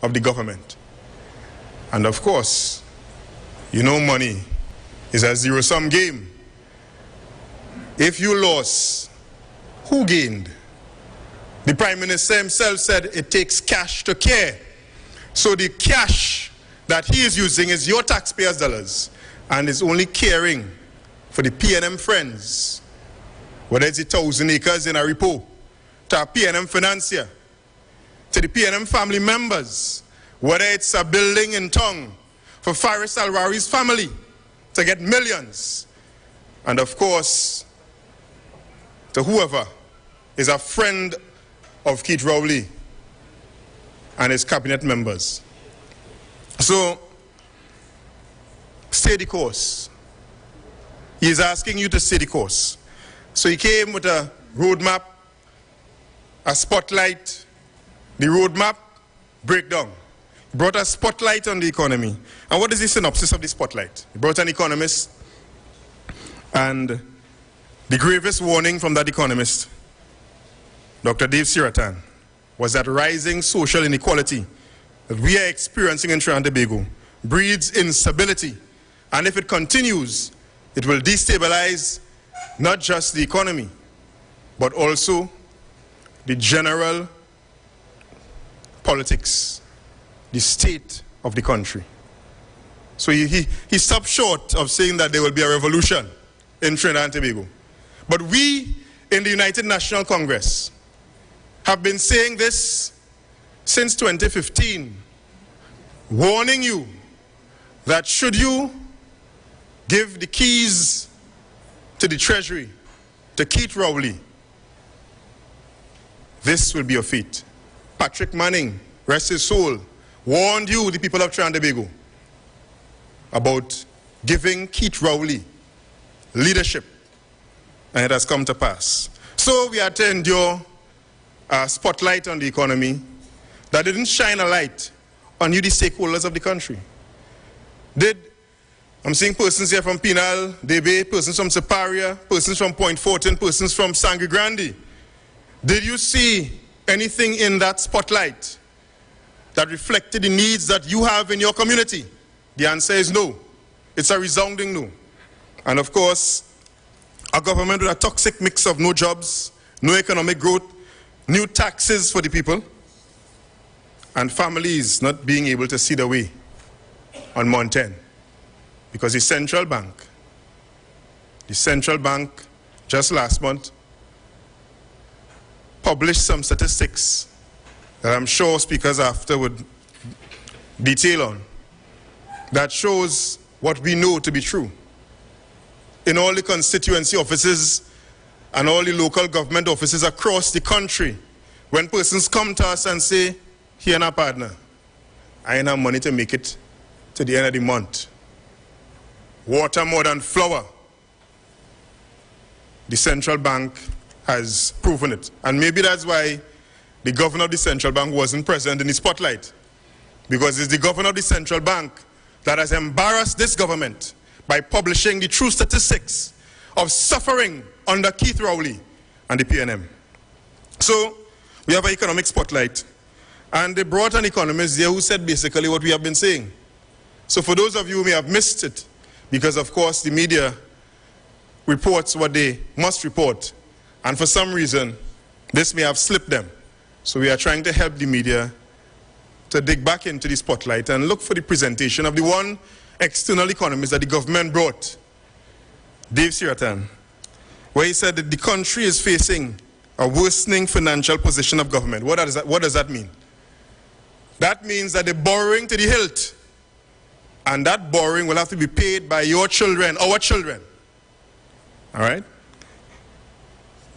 of the government. And of course, you know money is a zero-sum game. If you lost, who gained? The Prime Minister himself said it takes cash to care. So the cash that he is using is your taxpayers' dollars and is only caring for the PNM friends, whether it's 1,000 acres in a repo, to a PNM financier, to the PNM family members, whether it's a building in Tong for Faris Alwari's family to get millions, and of course, to whoever is a friend of Keith Rowley and his cabinet members. So, stay the course. He is asking you to stay the course. So he came with a roadmap, a spotlight, the roadmap breakdown. He brought a spotlight on the economy. And what is the synopsis of the spotlight? He brought an economist, and the gravest warning from that economist, Dr. Dave Siratan, was that rising social inequality that we are experiencing in Trinidad and Tobago breeds instability. And if it continues, it will destabilize not just the economy, but also the general politics, the state of the country. So he stopped short of saying that there will be a revolution in Trinidad and Tobago. But we in the United National Congress have been saying this since 2015, warning you that should you give the keys to the Treasury to Keith Rowley, this will be your fate. Patrick Manning, rest his soul, warned you, the people of Trinidad and Tobago, about giving Keith Rowley leadership, and it has come to pass. So we had to endure a spotlight on the economy that didn't shine a light on you, the stakeholders of the country. I'm seeing persons here from Penal, Debe, persons from Siparia, persons from Point Fortin, persons from Sangre Grande. Did you see anything in that spotlight that reflected the needs that you have in your community? The answer is no. It's a resounding no. And of course, a government with a toxic mix of no jobs, no economic growth, new taxes for the people, and families not being able to see the way on Month 10. Because the central bank just last month published some statistics that I'm sure speakers after would detail on, that shows what we know to be true. In all the constituency offices and all the local government offices across the country, when persons come to us and say, here na partner, I ain't have money to make it to the end of the month. Water more than flour. The central bank has proven it. And maybe that's why the governor of the central bank wasn't present in the spotlight. Because it's the governor of the central bank that has embarrassed this government by publishing the true statistics of suffering under Keith Rowley and the PNM. So we have an economic spotlight. And they brought an economist there who said basically what we have been saying. So for those of you who may have missed it, because of course the media reports what they must report, and for some reason this may have slipped them. So we are trying to help the media to dig back into the spotlight and look for the presentation of the one external economist that the government brought, Dave Siratan, where he said that the country is facing a worsening financial position of government. What does that mean? That means that they're borrowing to the hilt. And that borrowing will have to be paid by your children, our children. All right?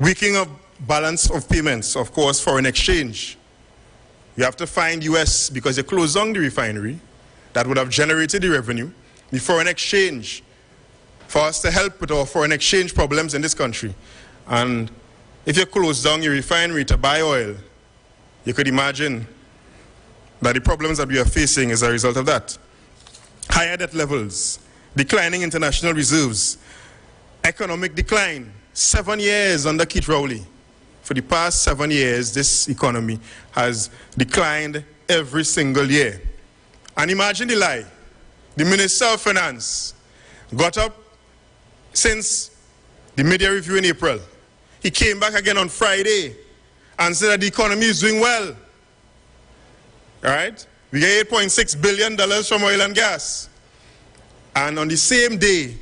Weakening of balance of payments, of course, foreign exchange. You have to find US, because you closed down the refinery that would have generated the revenue, the foreign exchange, for us to help with our foreign exchange problems in this country. And if you close down your refinery to buy oil, you could imagine that the problems that we are facing as a result of that. Higher debt levels, declining international reserves, economic decline, 7 years under Keith Rowley. For the past 7 years, this economy has declined every single year. And imagine the lie. The Minister of Finance got up since the media review in April. He came back again on Friday and said that the economy is doing well. All right? We get $8.6 billion from oil and gas. And on the same day,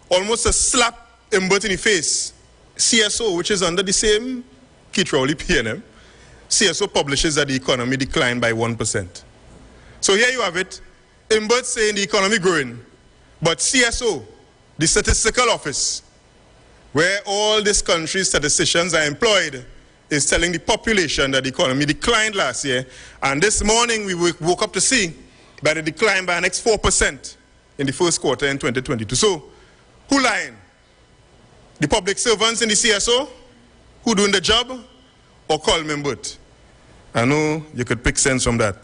almost a slap in the face, CSO, which is under the same Keith Rowley PNM, CSO publishes that the economy declined by 1%. So here you have it. Imbert saying the economy growing, but CSO, the statistical office, where all this country's statisticians are employed, is telling the population that the economy declined last year. And this morning we woke up to see that it declined by an next 4% in the first quarter in 2022. So who lying? The public servants in the CSO who doing the job, or Coleman Imbert? I know you could pick sense from that.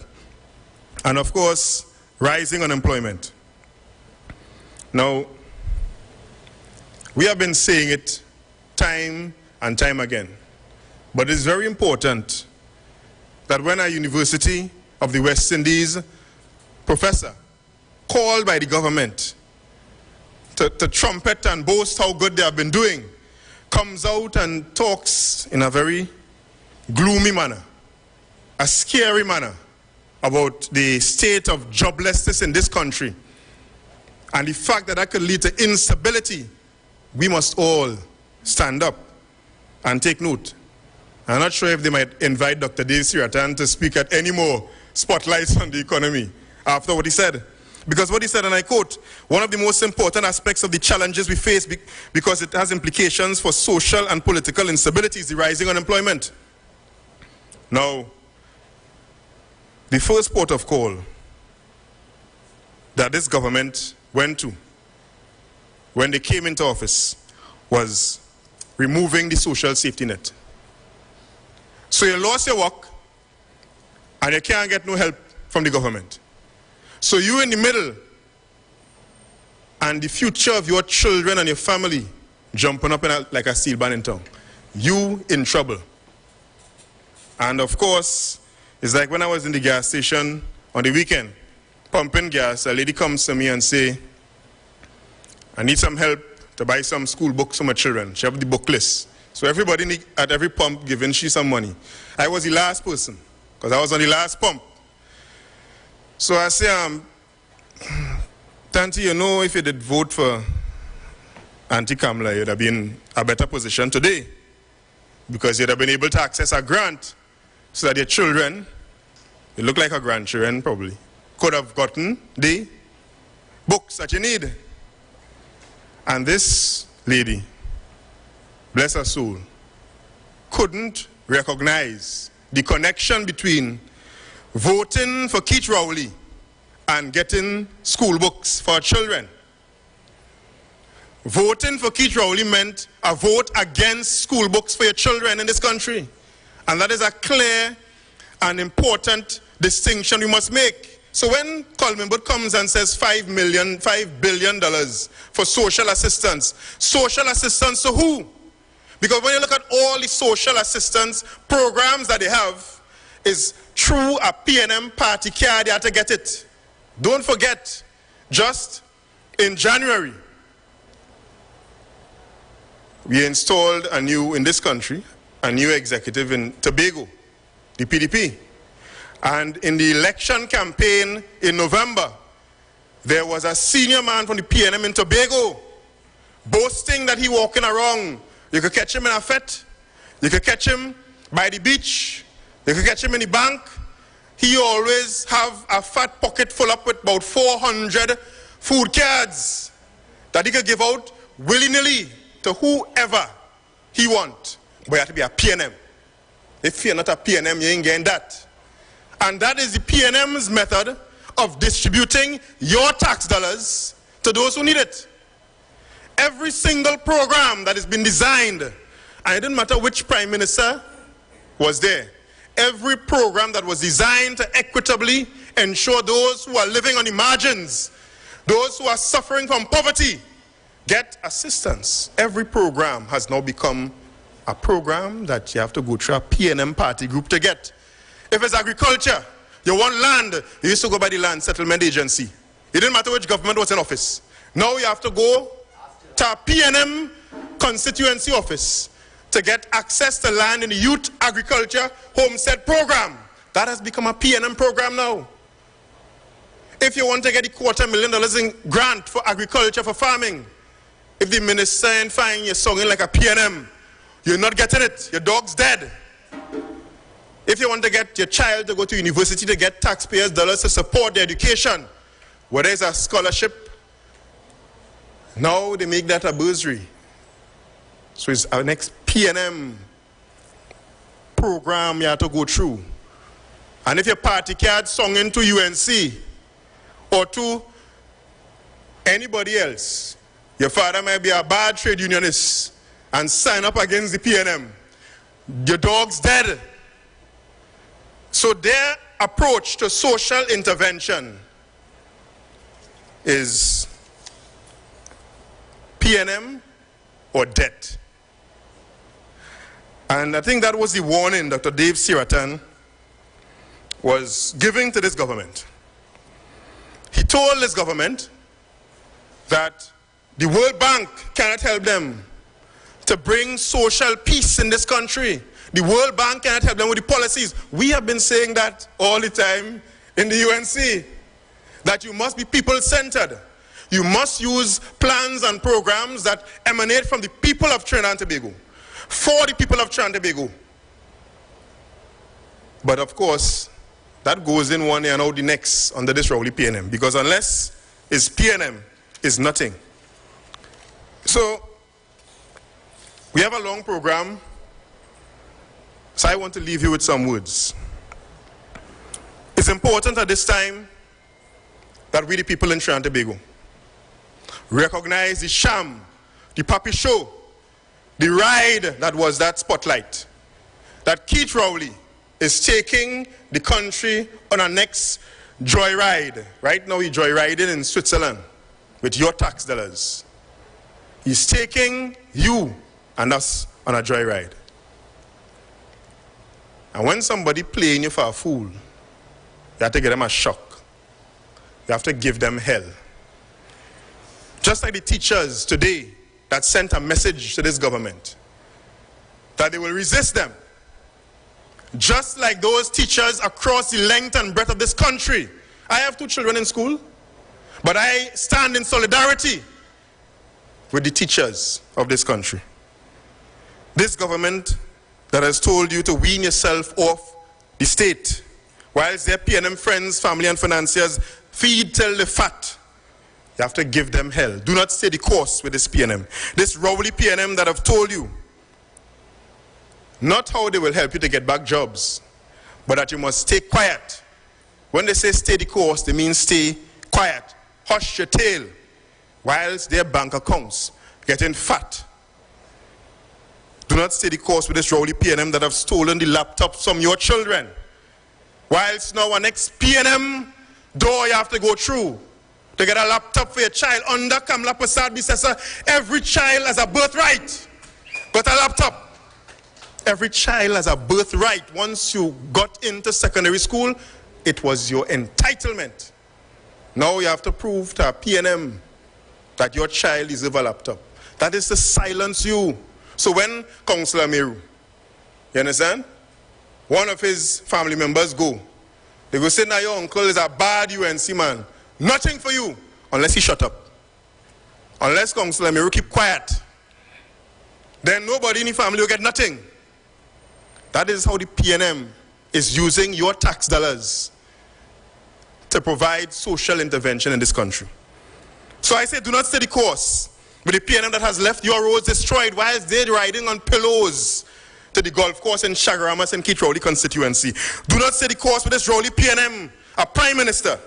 And of course, rising unemployment. Now, we have been saying it time and time again, but it's very important that when a University of the West Indies professor called by the government to trumpet and boast how good they have been doing comes out and talks in a very gloomy manner, a scary manner, about the state of joblessness in this country and the fact that that could lead to instability, we must all stand up and take note. I'm not sure if they might invite Dr. Dave Siratan to speak at any more spotlights on the economy after what he said. Because what he said, and I quote, one of the most important aspects of the challenges we face because it has implications for social and political instability is the rising unemployment. Now, the first port of call that this government went to when they came into office was removing the social safety net. So you lost your work and you can't get no help from the government. So you in the middle and the future of your children and your family jumping up like a steel band in town. You in trouble. And of course, it's like when I was in the gas station on the weekend, pumping gas, a lady comes to me and say, I need some help to buy some school books for my children. She have the book list. So everybody at every pump giving she some money. I was the last person, because I was on the last pump. So I say, Tanti, you know, if you did vote for Auntie Kamala, you'd have been in a better position today, because you'd have been able to access a grant so that your children, you look like a grandchildren probably, could have gotten the books that you need. And this lady, bless her soul, couldn't recognize the connection between voting for Keith Rowley and getting school books for children. Voting for Keith Rowley meant a vote against school books for your children in this country. And that is a clear and important distinction we must make. So when Coleman Imbert comes and says $5 billion for social assistance to who? Because when you look at all the social assistance programs that they have, is through a PNM party card they have to get it. Don't forget, just in January, we installed in this country, a new executive in Tobago, the PDP. And in the election campaign in November, there was a senior man from the PNM in Tobago boasting that he walking around. You could catch him in a fete, you could catch him by the beach, you could catch him in the bank. He always have a fat pocket full up with about 400 food cards that he could give out willy-nilly to whoever he want. But you have to be a PNM. If you're not a PNM, you ain't getting that. And that is the PNM's method of distributing your tax dollars to those who need it. Every single program that has been designed, and it didn't matter which prime minister was there, every program that was designed to equitably ensure those who are living on the margins, those who are suffering from poverty, get assistance. Every program has now become a program that you have to go through a PNM party group to get. If it's agriculture, You want land, you used to go by the Land Settlement Agency. It didn't matter which government was in office. Now you have to go to a P&M constituency office to get access to land in the Youth Agriculture Homestead Program. That has become a P&M program now. If you want to get the $250,000 in grant for agriculture, for farming, if the minister ain't finding you singing like a P&M, you're not getting it. Your dog's dead. If you want to get your child to go to university to get taxpayers' dollars to support their education, whether it's a scholarship, now they make that a bursary. So it's our next P&M program you have to go through. And if your party card sung into UNC or to anybody else, your father might be a bad trade unionist and sign up against the P&M. Your dog's dead. So their approach to social intervention is P&M or debt. And I think that was the warning Dr. Dave Siratan was giving to this government. He told this government that the World Bank cannot help them to bring social peace in this country. The World Bank cannot help them with the policies. We have been saying that all the time in the UNC, that you must be people-centered. You must use plans and programs that emanate from the people of Trinidad and Tobago, for the people of Trinidad and Tobago. But of course, that goes in one ear and out the next under this Rowley P&M, because unless it's P&M, it's nothing. So, we have a long program, so I want to leave you with some words. It's important at this time that we, the people in Trinidad and Tobago, recognize the sham, the puppy show, the ride that was that spotlight, that Keith Rowley is taking the country on a next joyride. Right now he's joyriding in Switzerland with your tax dollars. He's taking you and us on a joyride. And when somebody playing you for a fool, you have to give them a shock. You have to give them hell. Just like the teachers today that sent a message to this government that they will resist them. Just like those teachers across the length and breadth of this country. I have 2 children in school, but I stand in solidarity with the teachers of this country. This government that has told you to wean yourself off the state, whilst their P&M friends, family and financiers feed till they're fat, you have to give them hell. Do not stay the course with this P&M. This Rowley P&M that I've told you, not how they will help you to get back jobs, but that you must stay quiet. When they say stay the course, they mean stay quiet. Hush your tail, whilst their bank accounts getting fat. Do not stay the course with this Rowley P&M that have stolen the laptops from your children. Whilst now our next P&M door you have to go through to get a laptop for your child. Under Kamla Prasad Bisesa, every child has a birthright. Got a laptop. Every child has a birthright. Once you got into secondary school, it was your entitlement. Now you have to prove to a P&M that your child deserves a laptop. That is to silence you. So when Councillor Meru, you understand? One of his family members go. They will say, now your uncle is a bad UNC man. Nothing for you unless he shut up. Unless Councillor Meru keep quiet. Then nobody in the family will get nothing. That is how the P&M is using your tax dollars to provide social intervention in this country. So I say do not stay the course with the P&M that has left your roads destroyed while they're riding on pillows to the golf course in Chaguaramas and Keith Rowley constituency. Do not stay the course with this Rowley P&M, a prime minister,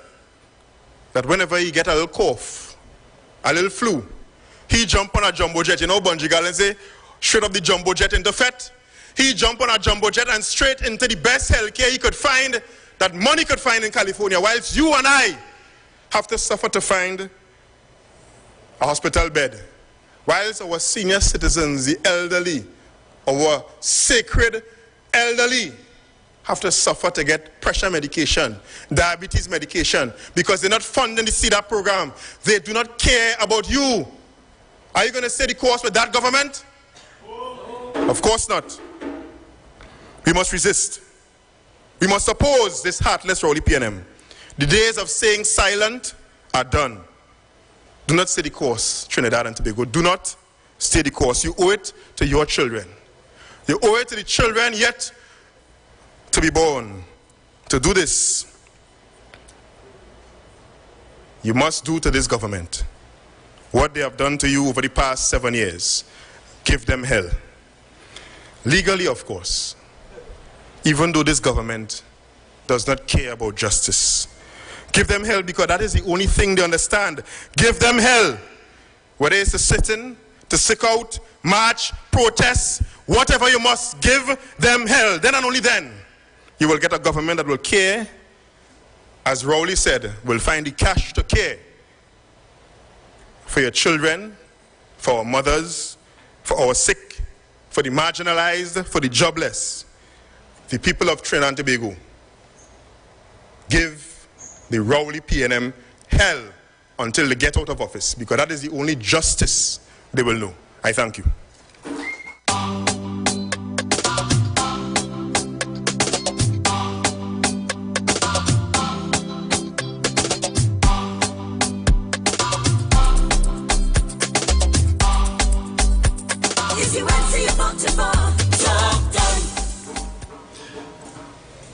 that whenever he get a little cough, a little flu, he jump on a jumbo jet, you know, Bungie Gal, and say, straight up the jumbo jet into FET. He jump on a jumbo jet and straight into the best healthcare he could find, that money could find in California, whilst you and I have to suffer to find a hospital bed. Whilst our senior citizens, the elderly, our sacred elderly, have to suffer to get pressure medication, diabetes medication, because they're not funding the CDAP program. They do not care about you. Are you going to stay the course with that government? Of course not. We must resist. We must oppose this heartless rowdy PNM. The days of saying silent are done. Do not stay the course, Trinidad and Tobago. Do not stay the course. You owe it to your children. You owe it to the children yet to be born. To do this, you must do to this government what they have done to you over the past 7 years. Give them hell. Legally, of course. Even though this government does not care about justice. Give them hell because that is the only thing they understand. Give them hell. Whether it's to sit in, to stick out, march, protest, whatever you must, give them hell. Then and only then, you will get a government that will care, as Rowley said, will find the cash to care for your children, for our mothers, for our sick, for the marginalized, for the jobless. The people of Trinidad and Tobago, give the Rowley PNM hell until they get out of office, because that is the only justice they will know. I thank you.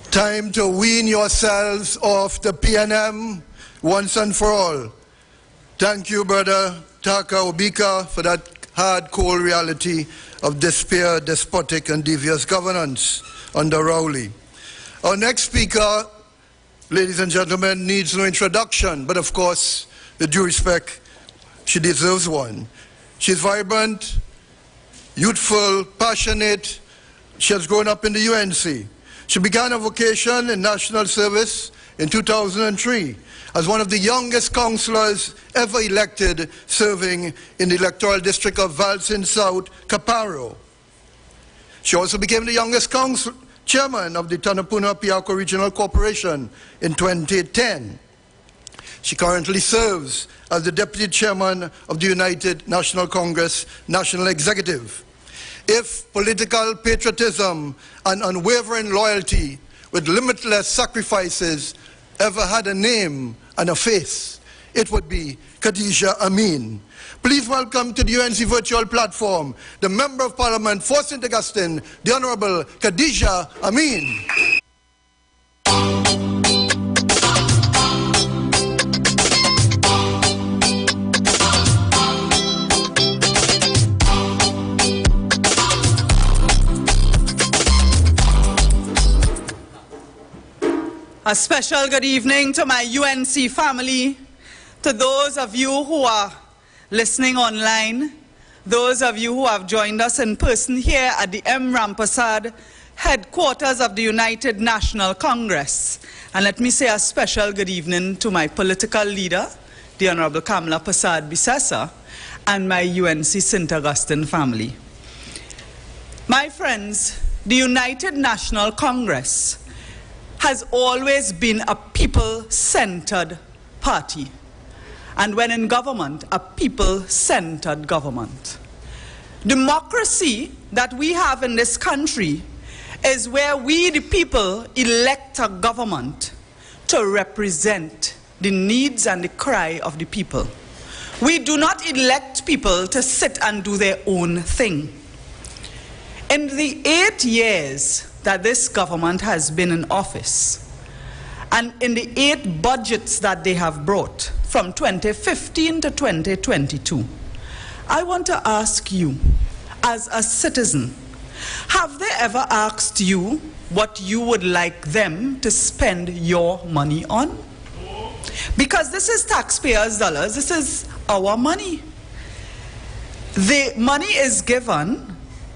Time to wean yourselves off the PNM once and for all. Thank you, Brother Taka Obika, for that hard, cold reality of despair, despotic, and devious governance under Rowley. Our next speaker, ladies and gentlemen, needs no introduction, but of course, with due respect, she deserves one. She's vibrant, youthful, passionate. She has grown up in the UNC. She began her vocation in national service in 2003 as one of the youngest councillors ever elected serving in the electoral district of Valsin South, Caparo. She also became the youngest chairman of the Tanapuna-Piarco Regional Corporation in 2010. She currently serves as the deputy chairman of the United National Congress National Executive. If political patriotism and unwavering loyalty with limitless sacrifices ever had a name and a face, it would be Khadija Amin. Please welcome to the UNC virtual platform the Member of Parliament for St. Augustine, the Honorable Khadija Amin. A special good evening to my UNC family, to those of you who are listening online, those of you who have joined us in person here at the M. Rampasad headquarters of the United National Congress. And let me say a special good evening to my political leader, the Honorable Kamala Prasad Bisesa, and my UNC St. Augustine family. My friends, the United National Congress has always been a people-centered party, and when in government, a people-centered government. Democracy that we have in this country is where we, the people, elect a government to represent the needs and the cry of the people. We do not elect people to sit and do their own thing. In the 8 years that this government has been in office, and in the 8 budgets that they have brought from 2015 to 2022, I want to ask you, as a citizen, have they ever asked you what you would like them to spend your money on? Because this is taxpayers' dollars, this is our money. The money is given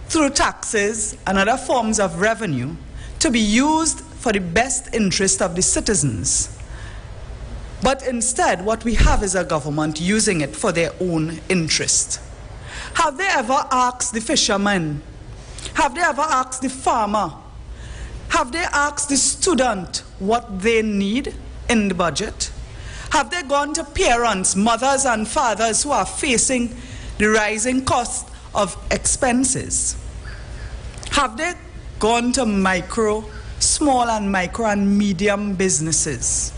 through taxes and other forms of revenue to be used for the best interest of the citizens. But instead, what we have is a government using it for their own interest. Have they ever asked the fisherman? Have they ever asked the farmer? Have they asked the student what they need in the budget? Have they gone to parents, mothers and fathers who are facing the rising cost of expenses? Have they gone to small and medium businesses?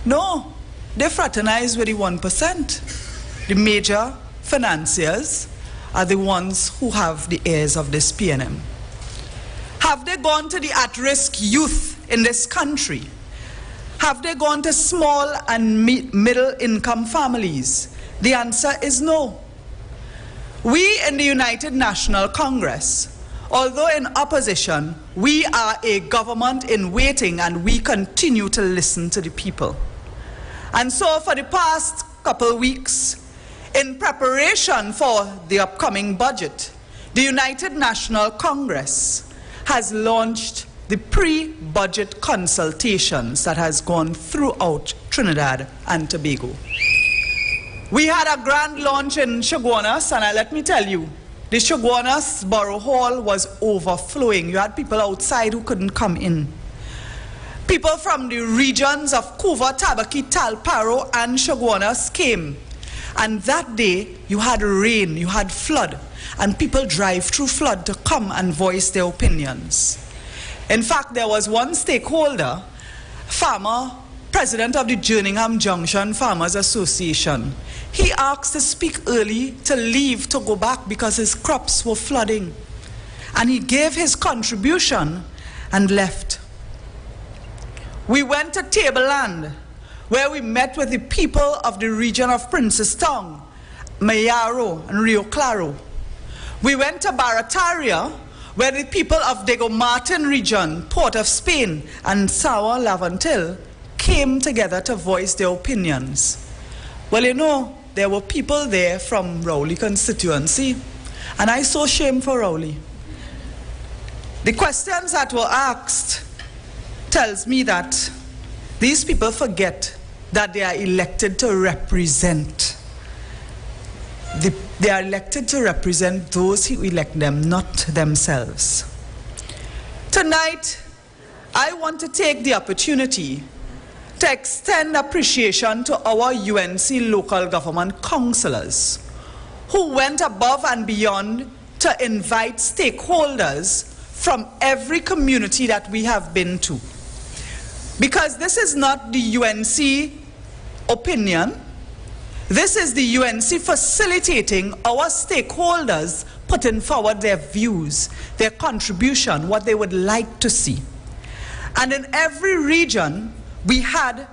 No, they fraternize with the 1%. The major financiers are the ones who have the heirs of this PNM. Have they gone to the at-risk youth in this country? Have they gone to small and middle-income families? The answer is no. We in the United National Congress, although in opposition, we are a government in waiting and we continue to listen to the people. And so for the past couple weeks, in preparation for the upcoming budget, the United National Congress has launched the pre-budget consultations that has gone throughout Trinidad and Tobago. We had a grand launch in Chaguanas, and let me tell you, the Chaguanas Borough Hall was overflowing. You had people outside who couldn't come in. People from the regions of Couva, Tabaki, Talparo, and Chaguanas came. And that day, you had rain, you had flood, and people drive through flood to come and voice their opinions. In fact, there was one stakeholder, farmer, president of the Jerningham Junction Farmers Association. He asked to speak early, to leave, to go back because his crops were flooding. And he gave his contribution and left. We went to Tableland, where we met with the people of the region of Princestown, Mayaro, and Rio Claro. We went to Barataria, where the people of Diego Martin region, Port of Spain, and Sawa Lavantil came together to voice their opinions. Well, you know, there were people there from Rowley constituency, and I saw shame for Rowley. The questions that were asked tells me that these people forget that they are elected to represent. They are elected to represent those who elect them, not themselves. Tonight, I want to take the opportunity to extend appreciation to our UNC local government councillors who went above and beyond to invite stakeholders from every community that we have been to. Because this is not the UNC opinion, this is the UNC facilitating our stakeholders putting forward their views, their contribution, what they would like to see. And in every region, we had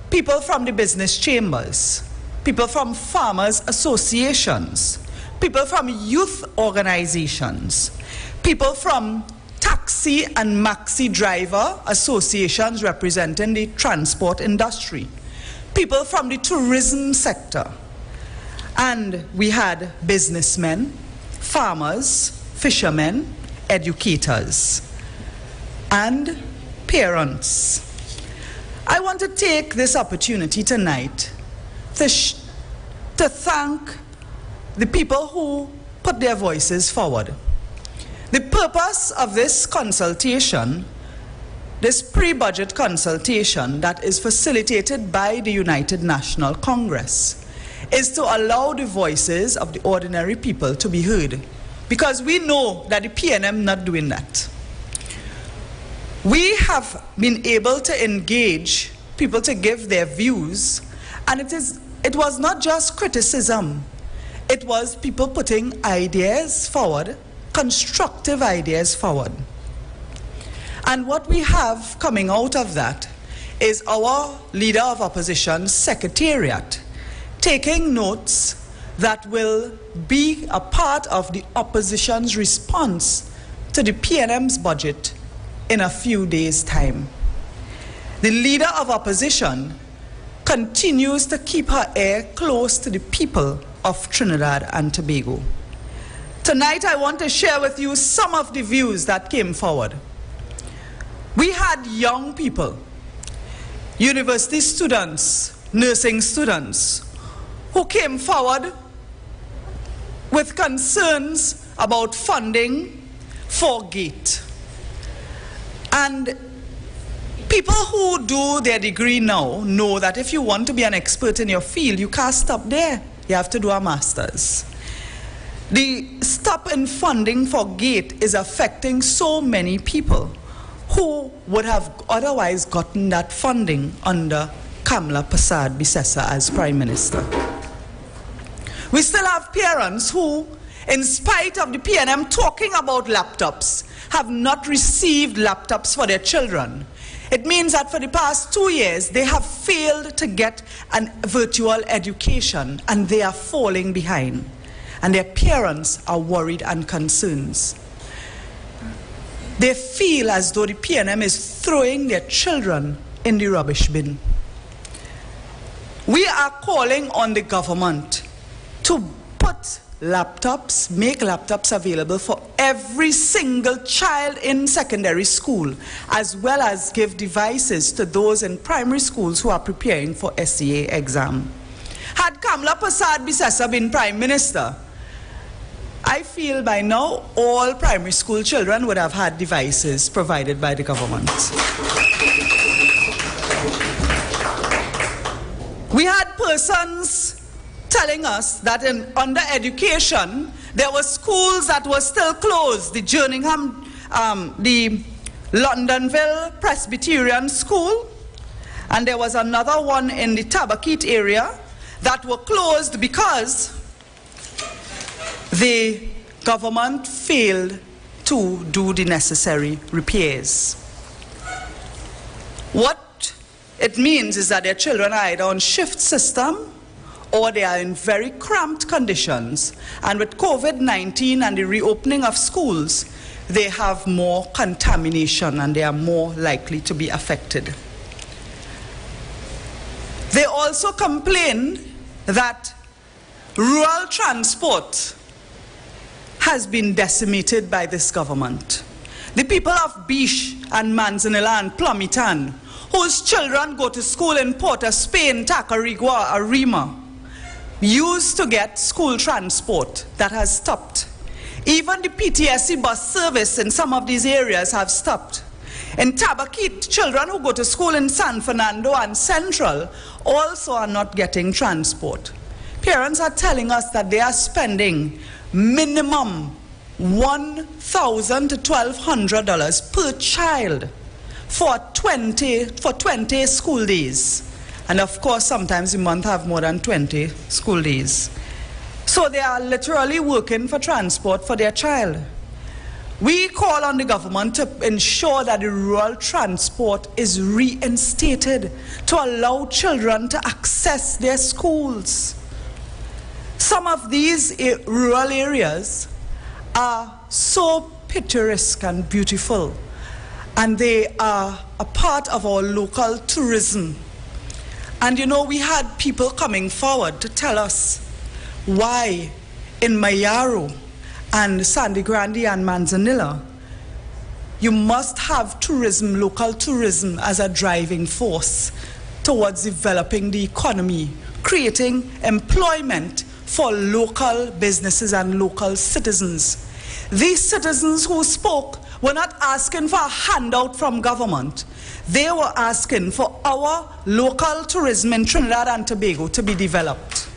people from the business chambers, people from farmers associations, people from youth organizations, people from taxi and maxi driver associations representing the transport industry, people from the tourism sector, and we had businessmen, farmers, fishermen, educators, and parents. I want to take this opportunity tonight to thank the people who put their voices forward. The purpose of this consultation, this pre-budget consultation that is facilitated by the United National Congress, is to allow the voices of the ordinary people to be heard. Because we know that the PNM not doing that. We have been able to engage people to give their views, and it was not just criticism. It was people putting ideas forward, constructive ideas forward. And what we have coming out of that is our Leader of Opposition Secretariat taking notes that will be a part of the opposition's response to the PNM's budget in a few days' time. The Leader of Opposition continues to keep her ear close to the people of Trinidad and Tobago. Tonight I want to share with you some of the views that came forward. We had young people, university students, nursing students, who came forward with concerns about funding for GATE. And people who do their degree now know that if you want to be an expert in your field, you can't stop there. You have to do a master's. The stop in funding for GATE is affecting so many people who would have otherwise gotten that funding under Kamla Persad-Bissessar as Prime Minister. We still have parents who, in spite of the PNM talking about laptops, have not received laptops for their children. It means that for the past 2 years, they have failed to get a virtual education, and they are falling behind. And their parents are worried and concerned. They feel as though the PNM is throwing their children in the rubbish bin. We are calling on the government to put laptops, make laptops available for every single child in secondary school, as well as give devices to those in primary schools who are preparing for SEA exam. Had Kamla Persad-Bissessar been Prime Minister, I feel by now all primary school children would have had devices provided by the government. We had persons telling us that under education, there were schools that were still closed. The Jerningham, the Londonville Presbyterian School, and there was another one in the Tabaquite area that were closed because the government failed to do the necessary repairs. What it means is that their children are either on shift system or they are in very cramped conditions. And with COVID-19 and the reopening of schools, they have more contamination and they are more likely to be affected. They also complain that rural transport has been decimated by this government. The people of Bish and Manzanilla and Plumitan, whose children go to school in Port of Spain, Tacarigua, Arima, used to get school transport. That has stopped. Even the PTSC bus service in some of these areas have stopped. In Tabaquite, children who go to school in San Fernando and Central also are not getting transport. Parents are telling us that they are spending minimum $1,000 to $1,200 per child for 20 school days. And of course, sometimes a month have more than 20 school days. So they are literally working for transport for their child. We call on the government to ensure that the rural transport is reinstated to allow children to access their schools. Some of these rural areas are so picturesque and beautiful, and they are a part of our local tourism. And you know, we had people coming forward to tell us why in Mayaro and Sandy Grande and Manzanilla, you must have tourism, local tourism, as a driving force towards developing the economy, creating employment for local businesses and local citizens. These citizens who spoke were not asking for a handout from government. They were asking for our local tourism in Trinidad and Tobago to be developed.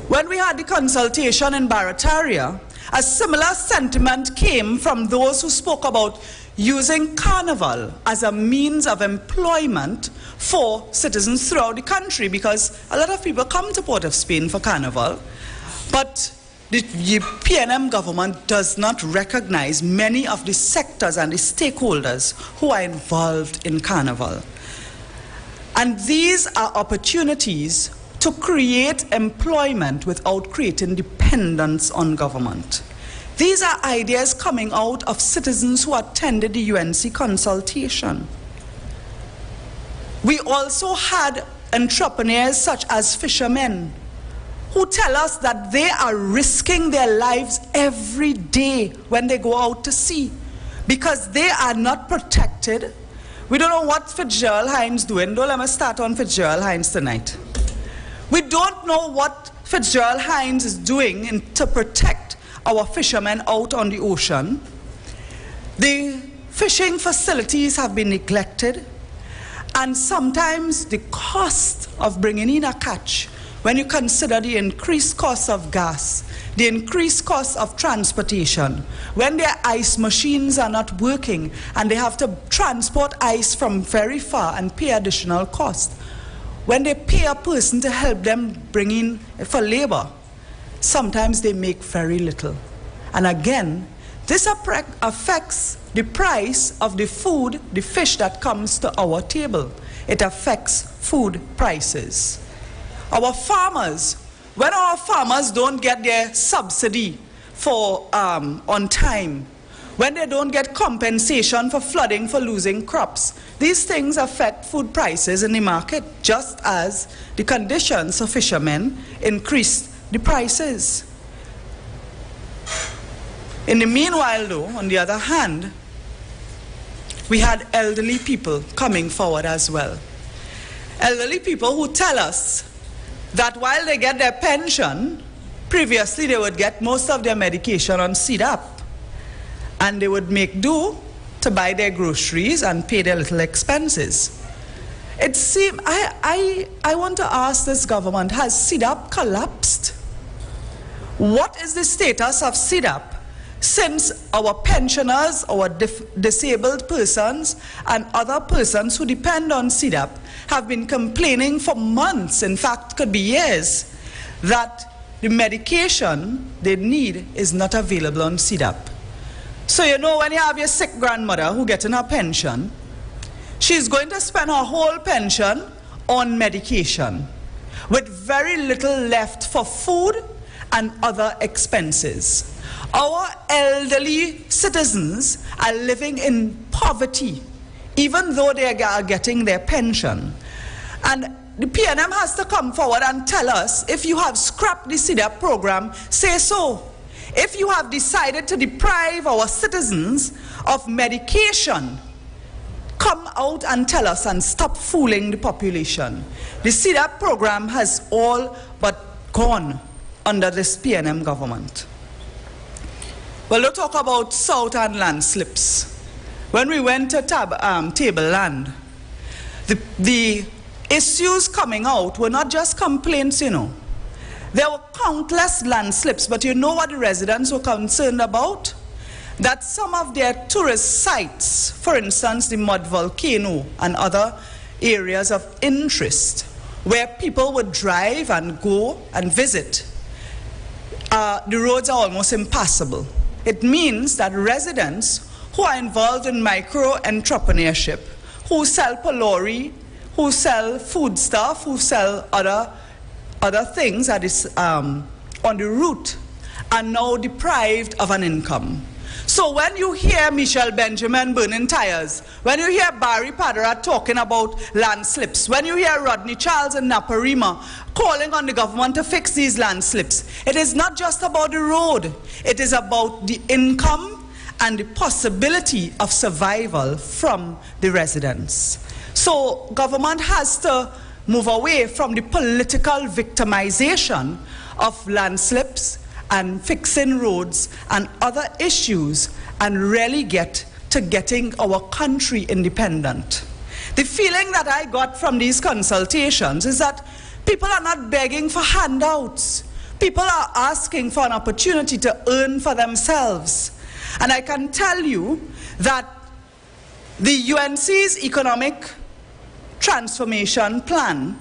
When we had the consultation in Barataria, a similar sentiment came from those who spoke about using Carnival as a means of employment for citizens throughout the country, because a lot of people come to Port of Spain for Carnival, but the PNM government does not recognize many of the sectors and the stakeholders who are involved in Carnival. And these are opportunities to create employment without creating dependence on government. These are ideas coming out of citizens who attended the UNC consultation. We also had entrepreneurs such as fishermen who tell us that they are risking their lives every day when they go out to sea because they are not protected. We don't know what Fitzgerald Hines doing. Don't let me start on Fitzgerald Hines tonight. We don't know what Fitzgerald Hines is doing to protect our fishermen out on the ocean. The fishing facilities have been neglected, and sometimes the cost of bringing in a catch, when you consider the increased cost of gas, the increased cost of transportation, when their ice machines are not working and they have to transport ice from very far and pay additional cost, when they pay a person to help them bring in for labor, sometimes they make very little. And again, this affects the price of the food, the fish that comes to our table. It affects food prices. Our farmers, when our farmers don't get their subsidy for on time, when they don't get compensation for flooding for losing crops, these things affect food prices in the market, just as the conditions of fishermen increase the prices. In the meanwhile, though, on the other hand, we had elderly people coming forward as well. Elderly people who tell us that while they get their pension, previously they would get most of their medication on CDAP, and they would make do to buy their groceries and pay their little expenses. It seems, I want to ask this government, has CDAP collapsed? What is the status of CDAP since our pensioners, our disabled persons, and other persons who depend on CDAP have been complaining for months, in fact could be years, that the medication they need is not available on CDAP? So you know, when you have your sick grandmother who gets in her pension, she's going to spend her whole pension on medication with very little left for food and other expenses. Our elderly citizens are living in poverty, even though they are getting their pension. And the PNM has to come forward and tell us, if you have scrapped the CDAP program, say so. If you have decided to deprive our citizens of medication, come out and tell us and stop fooling the population. The CDAP program has all but gone under this PNM government. Well, we'll talk about Southern landslips. When we went to Tableland, the issues coming out were not just complaints, you know. There were countless landslips, but you know what the residents were concerned about? That some of their tourist sites, for instance, the Mud Volcano and other areas of interest, where people would drive and go and visit, the roads are almost impassable. It means that residents who are involved in micro-entrepreneurship, who sell palori, who sell food stuff, who sell other things that is on the route, are now deprived of an income. So when you hear Michelle Benjamin burning tires, when you hear Barry Padera talking about landslips, when you hear Rodney Charles and Naparima calling on the government to fix these landslips, it is not just about the road, it is about the income and the possibility of survival from the residents. So government has to move away from the political victimization of landslips and fixing roads and other issues and really get to getting our country independent. The feeling that I got from these consultations is that people are not begging for handouts. People are asking for an opportunity to earn for themselves. And I can tell you that the UNC's economic transformation plan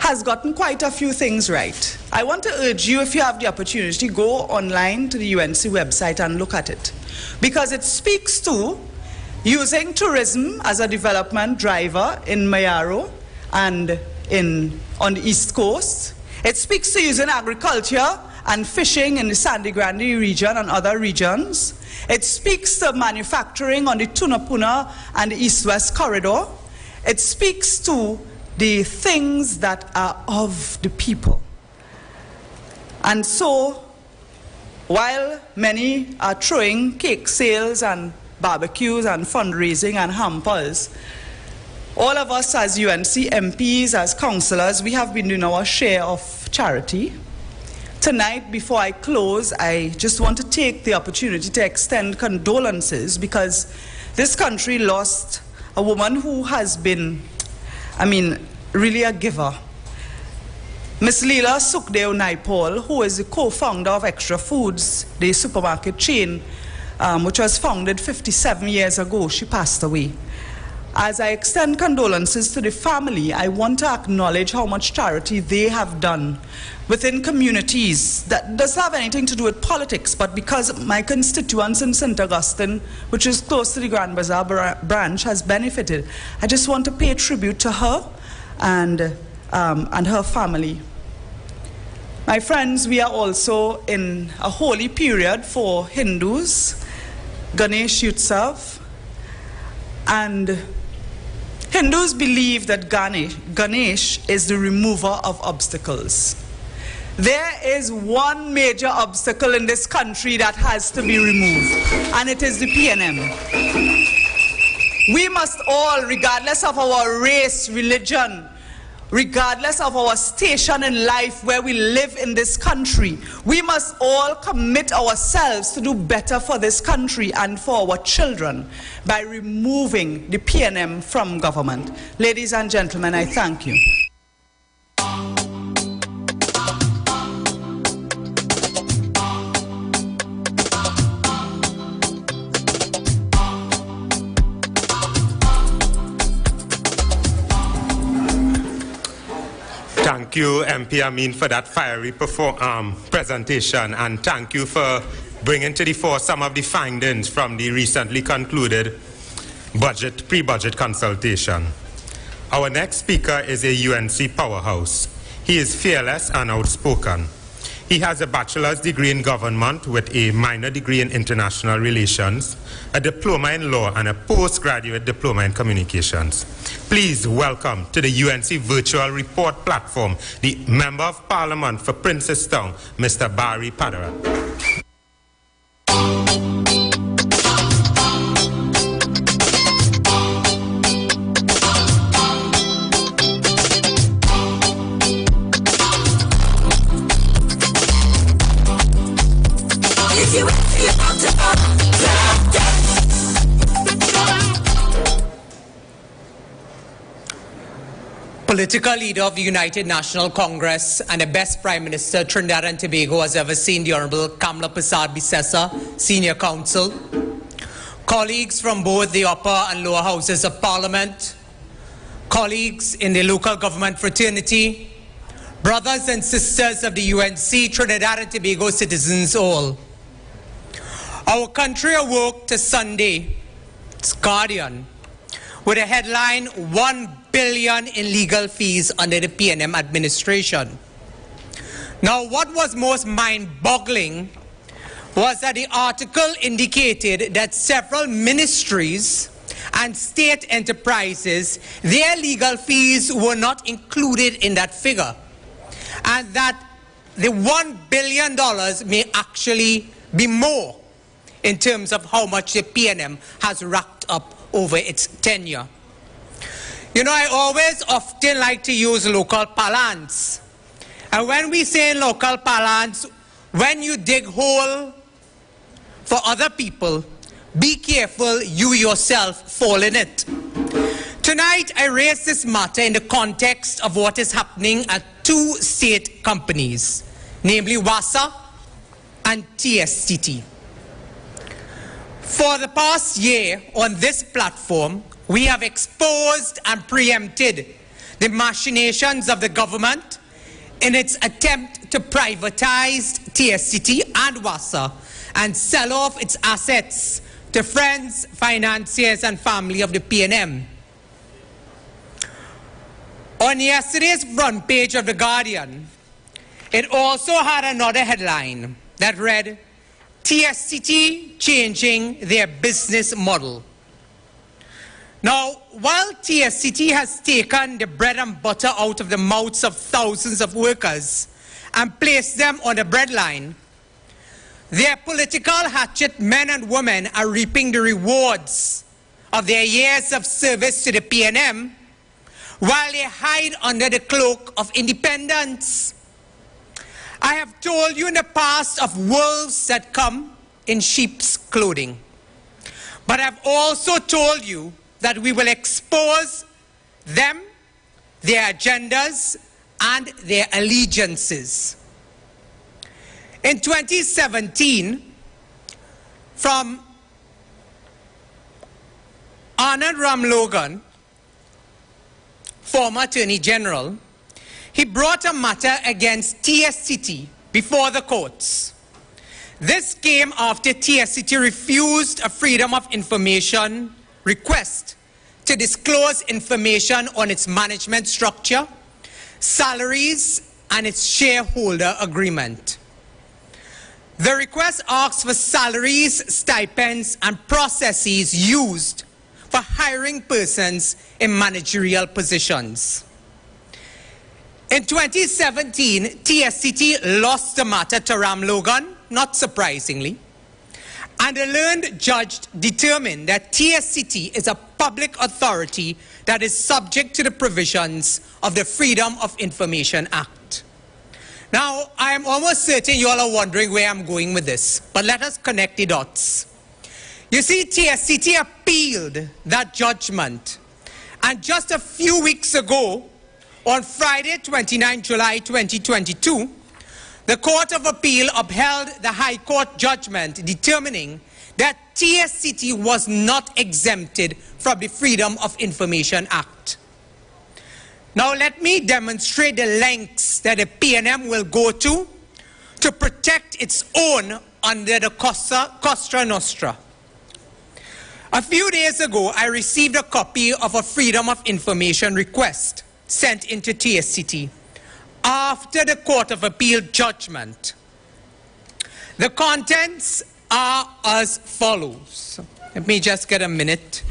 has gotten quite a few things right. I want to urge you, if you have the opportunity, go online to the UNC website and look at it, because it speaks to using tourism as a development driver in Mayaro and on the East Coast. It speaks to using agriculture and fishing in the Sandy Grande region and other regions. It speaks to manufacturing on the Tunapuna and the East-West corridor. It speaks to the things that are of the people. And so, while many are throwing cake sales and barbecues and fundraising and hampers, all of us as UNC MPs, as councillors, we have been doing our share of charity Tonight, before I close, I just want to take the opportunity to extend condolences because this country lost a woman who has been, really a giver. Ms. Leela Sukhdeo Naipal, who is the co-founder of Extra Foods, the supermarket chain, which was founded 57 years ago, she passed away. As I extend condolences to the family, I want to acknowledge how much charity they have done within communities that doesn't have anything to do with politics, but because my constituents in St. Augustine, which is close to the Grand Bazaar branch, has benefited. I just want to pay tribute to her and her family. My friends, we are also in a holy period for Hindus, Ganesh Utsav, and Hindus believe that Ganesh is the remover of obstacles. There is one major obstacle in this country that has to be removed, and it is the PNM. We must all, regardless of our race, religion, regardless of our station in life where we live in this country, we must all commit ourselves to do better for this country and for our children by removing the PNM from government. Ladies and gentlemen, I thank you. Thank you, MP Amin, for that fiery presentation, and thank you for bringing to the fore some of the findings from the recently concluded pre-budget consultation. Our next speaker is a UNC powerhouse. He is fearless and outspoken. He has a bachelor's degree in government with a minor degree in international relations, a diploma in law, and a postgraduate diploma in communications. Please welcome to the UNC Virtual Report Platform the Member of Parliament for Princestown, Mr. Barry Padera. Political leader of the United National Congress and the best Prime Minister Trinidad and Tobago has ever seen, the Honorable Kamla Prasad Bisesa, Senior Counsel, colleagues from both the upper and lower houses of Parliament, colleagues in the local government fraternity, brothers and sisters of the UNC, Trinidad and Tobago citizens all. Our country awoke to Sunday, its Guardian, with a headline, 1 billion in legal fees under the PNM administration. Now, what was most mind-boggling was that the article indicated that several ministries and state enterprises, their legal fees were not included in that figure, and that the $1 billion may actually be more in terms of how much the PNM has racked up over its tenure. You know, I often like to use local parlance. And when we say local parlance, when you dig hole for other people, be careful you yourself fall in it. Tonight, I raise this matter in the context of what is happening at two state companies, namely WASA and TSTT. For the past year on this platform, we have exposed and preempted the machinations of the government in its attempt to privatize TSTT and WASA and sell off its assets to friends, financiers, and family of the PNM. On yesterday's front page of The Guardian, it also had another headline that read, TSTT changing their business model. Now, while TSTT has taken the bread and butter out of the mouths of thousands of workers and placed them on the breadline, their political hatchet men and women are reaping the rewards of their years of service to the PNM while they hide under the cloak of independence. I have told you in the past of wolves that come in sheep's clothing. But I've also told you that we will expose them, their agendas, and their allegiances. In 2017, from Anand Ramlogan, former Attorney General, he brought a matter against TSCT before the courts. This came after TSCT refused a Freedom of Information request to disclose information on its management structure, salaries, and its shareholder agreement. The request asks for salaries, stipends, and processes used for hiring persons in managerial positions. In 2017, TSCT lost the matter to Ramlogan, not surprisingly, and a learned judge determined that TSCT is a public authority that is subject to the provisions of the Freedom of Information Act. Now, I am almost certain you all are wondering where I'm going with this, but let us connect the dots. You see, TSCT appealed that judgment, and just a few weeks ago, on Friday, 29 July 2022, the Court of Appeal upheld the High Court judgment determining that TSCT was not exempted from the Freedom of Information Act. Now let me demonstrate the lengths that the PNM will go to protect its own under the Cosa Nostra. A few days ago, I received a copy of a Freedom of Information request sent into TSCT after the Court of Appeal judgment. The contents are as follows. Let me just get a minute.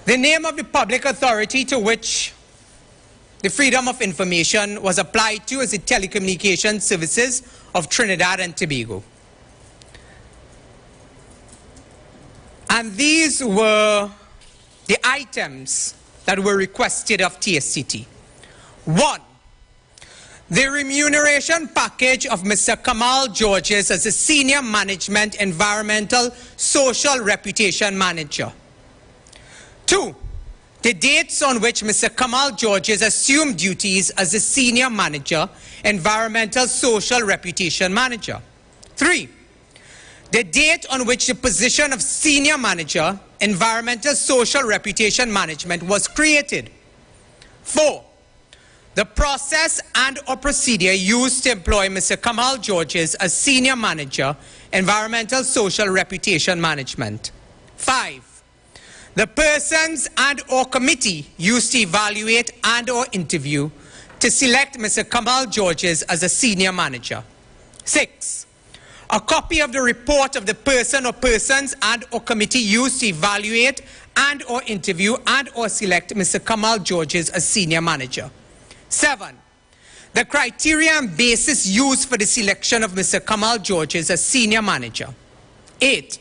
The name of the public authority to which the Freedom of Information was applied to is the Telecommunications Services of Trinidad and Tobago. And these were the items that were requested of TSCT. 1. The remuneration package of Mr. Kamal Georges as a Senior Management Environmental Social Reputation Manager. 2. The dates on which Mr. Kamal Georges assumed duties as a Senior Manager, Environmental Social Reputation Manager. 3. The date on which the position of Senior Manager, Environmental Social Reputation Management was created. 4. The process and or procedure used to employ Mr. Kamal Georges as Senior Manager, Environmental Social Reputation Management. 5. The persons and or committee used to evaluate and or interview to select Mr. Kamal Georges as a Senior Manager. 6. A copy of the report of the person or persons and or committee used to evaluate and or interview and or select Mr. Kamal Georges as Senior Manager. 7. The criteria and basis used for the selection of Mr. Kamal Georges as Senior Manager. 8.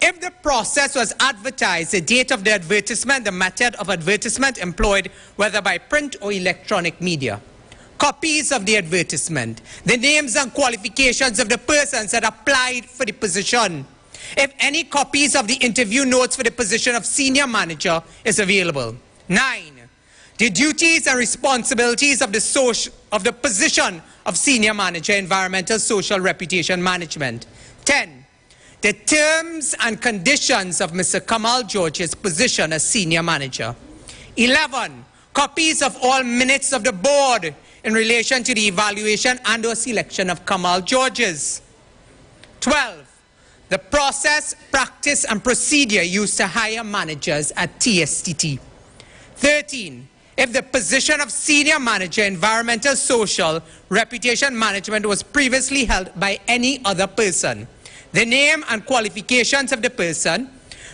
If the process was advertised, the date of the advertisement, the method of advertisement employed, whether by print or electronic media. Copies of the advertisement, the names and qualifications of the persons that applied for the position. If any copies of the interview notes for the position of Senior Manager is available. 9. The duties and responsibilities of the position of Senior Manager, Environmental Social Reputation Management. 10. The terms and conditions of Mr. Kamal Georges' position as Senior Manager. 11. Copies of all minutes of the board in relation to the evaluation and or selection of Kamal Georges. 12. The process, practice, and procedure used to hire managers at TSCT. 13. If the position of Senior Manager, Environmental Social Reputation Management was previously held by any other person, the name and qualifications of the person,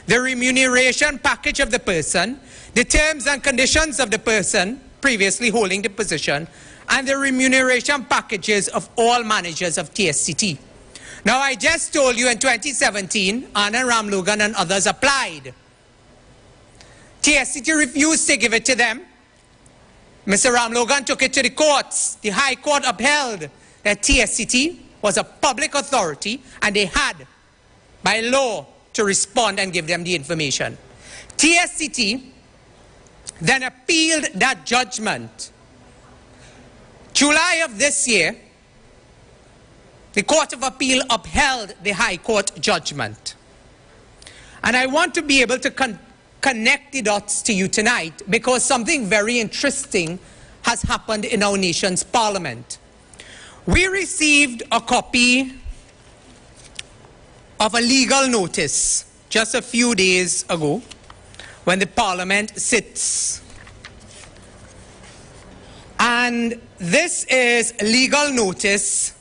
the remuneration package of the person, the terms and conditions of the person previously holding the position, and the remuneration packages of all managers of TSCT. Now, I just told you in 2017, Anand Ramlogan and others applied. TSCT refused to give it to them. Mr. Ramlogan took it to the courts. The High Court upheld that TSCT was a public authority and they had, by law, to respond and give them the information. TSCT then appealed that judgment. July of this year, the Court of Appeal upheld the High Court judgment. And I want to be able to connect the dots to you tonight because something very interesting has happened in our nation's parliament. We received a copy of a legal notice just a few days ago when the parliament sits. And this is legal notice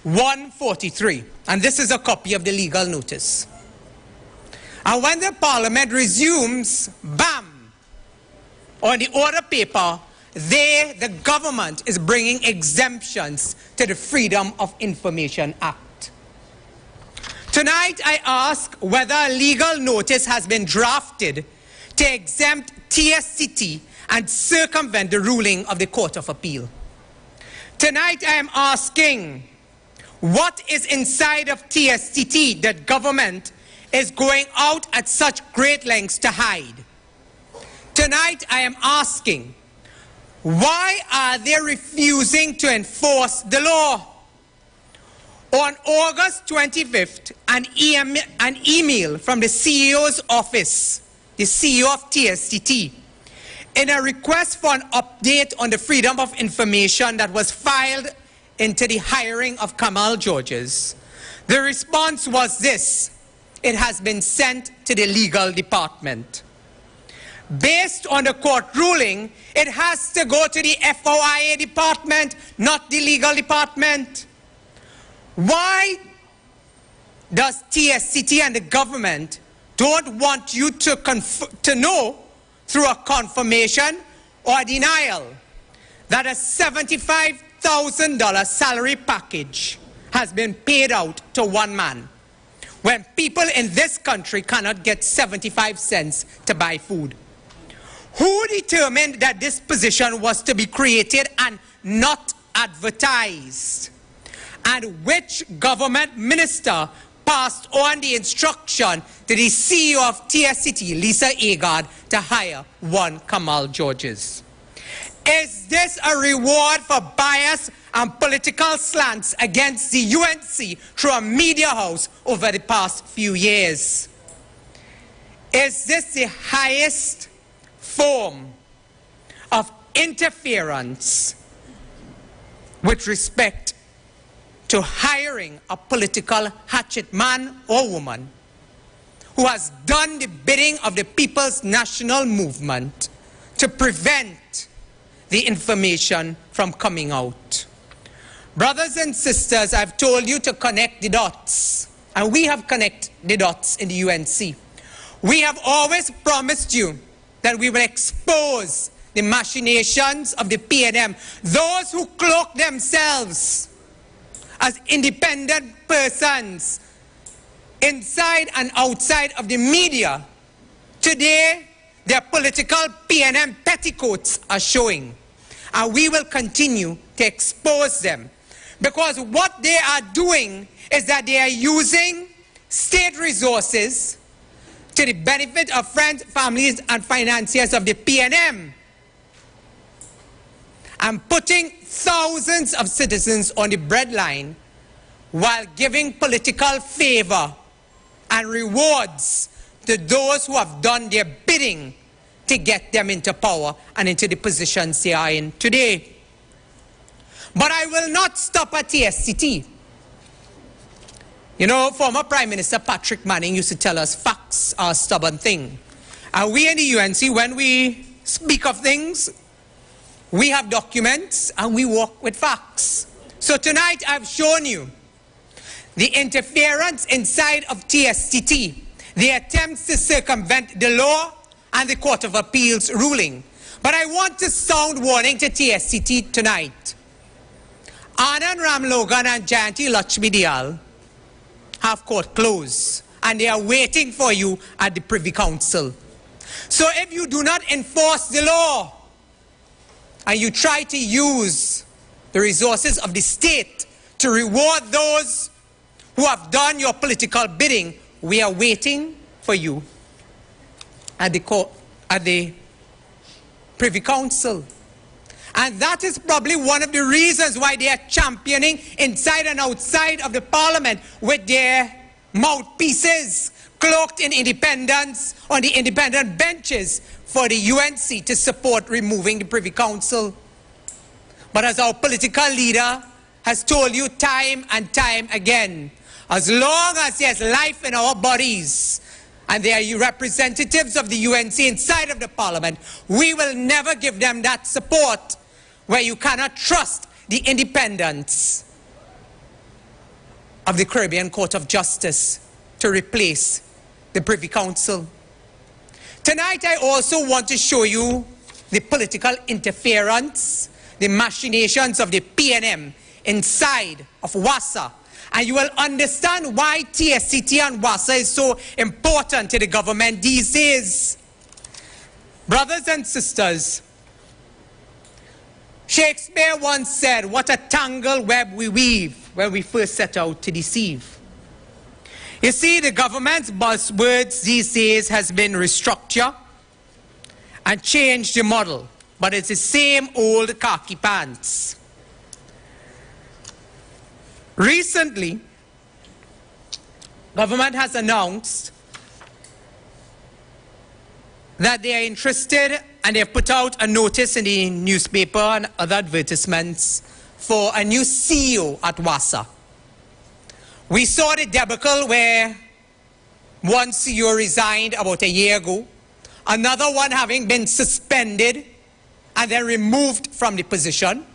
143. And this is a copy of the legal notice. And when the parliament resumes, bam, on the order paper, the government is bringing exemptions to the Freedom of Information Act. Tonight I ask whether a legal notice has been drafted to exempt TSCT and circumvent the ruling of the Court of Appeal. Tonight I am asking what is inside of TSCT that government is going out at such great lengths to hide. Tonight I am asking, why are they refusing to enforce the law? On August 25th, an email from the CEO's office, the CEO of TSCT, in a request for an update on the Freedom of Information that was filed into the hiring of Kamal Georges. The response was this: it has been sent to the legal department. Based on the court ruling, it has to go to the FOIA department, not the legal department. Why does TSCT and the government don't want you to know through a confirmation or denial that a $75,000 salary package has been paid out to one man, when people in this country cannot get 75 cents to buy food? Who determined that this position was to be created and not advertised? And which government minister passed on the instruction to the CEO of TSCT, Lisa Agard, to hire one Kamal Georges? Is this a reward for bias and political slants against the UNC through a media house over the past few years? Is this the highest form of interference with respect to hiring a political hatchet man or woman who has done the bidding of the People's National Movement to prevent the information from coming out? Brothers and sisters, I've told you to connect the dots, and we have connected the dots in the UNC. We have always promised you that we will expose the machinations of the PNM, those who cloak themselves as independent persons inside and outside of the media. Today, their political PNM petticoats are showing, and we will continue to expose them, because what they are doing is that they are using state resources to the benefit of friends, families, and financiers of the PNM, and putting thousands of citizens on the breadline while giving political favor and rewards to those who have done their bidding to get them into power and into the positions they are in today. But I will not stop at TSCT. You know, former Prime Minister Patrick Manning used to tell us facts are a stubborn thing. And we in the UNC, when we speak of things, we have documents and we work with facts. So tonight I've shown you the interference inside of TSCT, the attempts to circumvent the law and the Court of Appeal's ruling. But I want to sound warning to TSCT tonight. Anand Ramlogan and Jayanti Lakshmi Dayal have court closed, and they are waiting for you at the Privy Council. So if you do not enforce the law, and you try to use the resources of the state to reward those who have done your political bidding, we are waiting for you at the Privy Council. And that is probably one of the reasons why they are championing inside and outside of the Parliament with their mouthpieces cloaked in independence on the independent benches for the UNC to support removing the Privy Council. But as our political leader has told you time and time again, as long as there's life in our bodies and there are representatives of the UNC inside of the Parliament, we will never give them that support where you cannot trust the independence of the Caribbean Court of Justice to replace the Privy Council. Tonight I also want to show you the political interference, the machinations of the PNM inside of WASA. And you will understand why TSCT and WASA is so important to the government these days. Brothers and sisters, Shakespeare once said, "What a tangled web we weave when we first set out to deceive." You see, the government's buzzwords these days has been restructure and change the model, but it's the same old khaki pants. Recently, government has announced that they are interested, and they have put out a notice in the newspaper and other advertisements for a new CEO at WASA. We saw the debacle where one CEO resigned about a year ago, another one having been suspended and then removed from the position,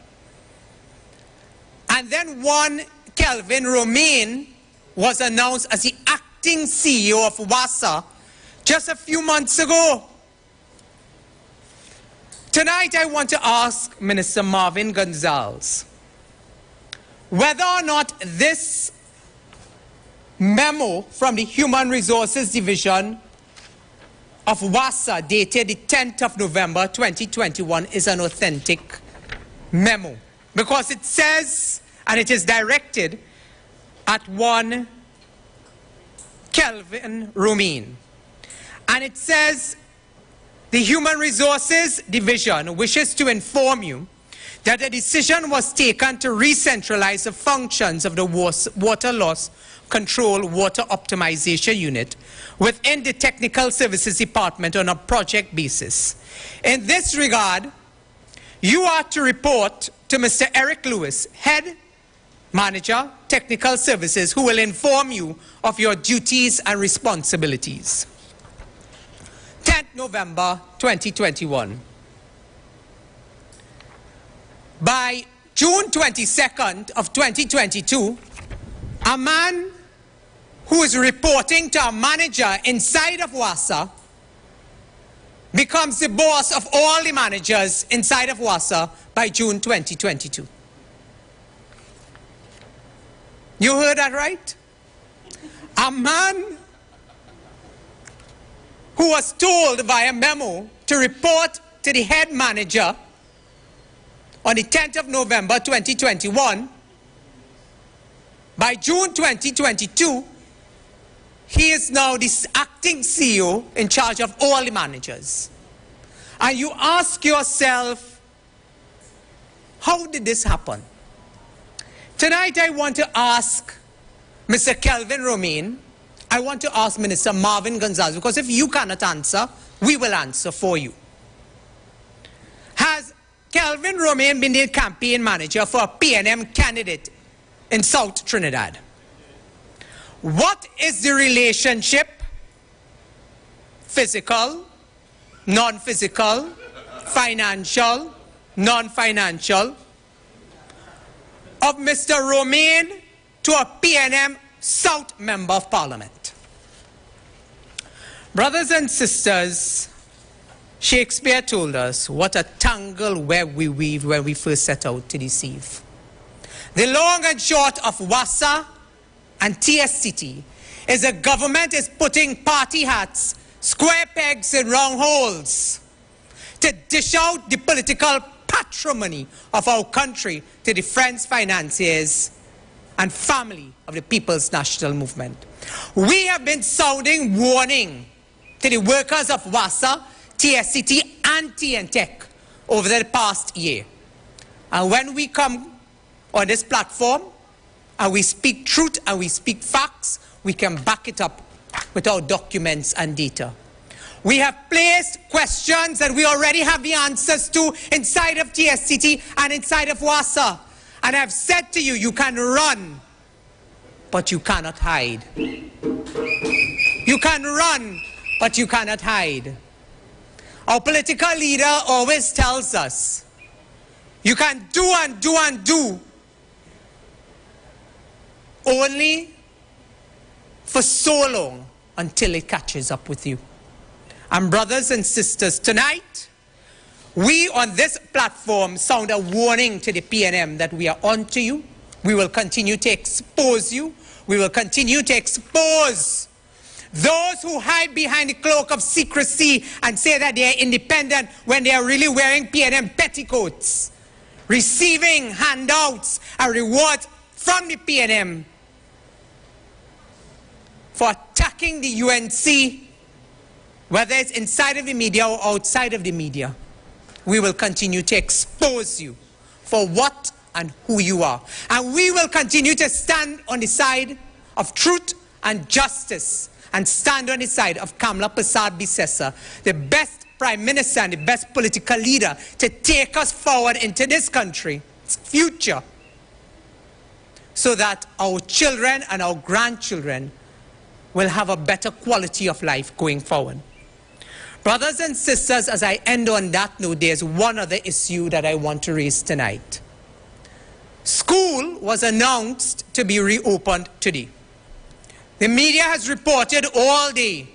and then one Kelvin Romain was announced as the acting CEO of WASA just a few months ago. Tonight I want to ask Minister Marvin Gonzalez whether or not this memo from the Human Resources Division of WASA dated the 10th of November 2021 is an authentic memo, because it says, and it is directed at one Kelvin Romain, and it says, "The Human Resources Division wishes to inform you that a decision was taken to re-centralize the functions of the Water Loss Control Water Optimization Unit within the Technical Services Department on a project basis. In this regard, you are to report to Mr. Eric Lewis, Head Manager, Technical Services, who will inform you of your duties and responsibilities." 10th November 2021. By June 22nd of 2022, a man who is reporting to a manager inside of WASA becomes the boss of all the managers inside of WASA by June 2022. You heard that right? A man who was told via memo to report to the head manager on the 10th of November 2021, by June 2022, he is now the acting CEO in charge of all the managers. And you ask yourself, how did this happen? Tonight I want to ask Mr. Kelvin Romain, I want to ask Minister Marvin Gonzalez, because if you cannot answer, we will answer for you. Has Kelvin Romain been the campaign manager for a PNM candidate in South Trinidad? What is the relationship, physical, non-physical, financial, non-financial, of Mr. Romain to a PNM South Member of Parliament? Brothers and sisters, Shakespeare told us what a tangled web we weave when we first set out to deceive. The long and short of WASA and TSCT is the government is putting party hats, square pegs in round holes to dish out the political patronage patrimony of our country to the friends, financiers, and family of the People's National Movement. We have been sounding warning to the workers of WASA, TSCT, and TNTech over the past year. And when we come on this platform and we speak truth and we speak facts, we can back it up with our documents and data. We have placed questions that we already have the answers to inside of TSCT and inside of WASA. And I've said to you, you can run, but you cannot hide. You can run, but you cannot hide. Our political leader always tells us, you can do and do and do, only for so long until it catches up with you. And brothers and sisters, tonight, we on this platform sound a warning to the PNM that we are on to you. We will continue to expose you. We will continue to expose those who hide behind the cloak of secrecy and say that they are independent when they are really wearing PNM petticoats, receiving handouts and rewards from the PNM for attacking the UNC, whether it's inside of the media or outside of the media. We will continue to expose you for what and who you are. And we will continue to stand on the side of truth and justice and stand on the side of Kamla Persad-Bissessar, the best prime minister and the best political leader to take us forward into this country's future so that our children and our grandchildren will have a better quality of life going forward. Brothers and sisters, as I end on that note, there's one other issue that I want to raise tonight. School was announced to be reopened today. The media has reported all day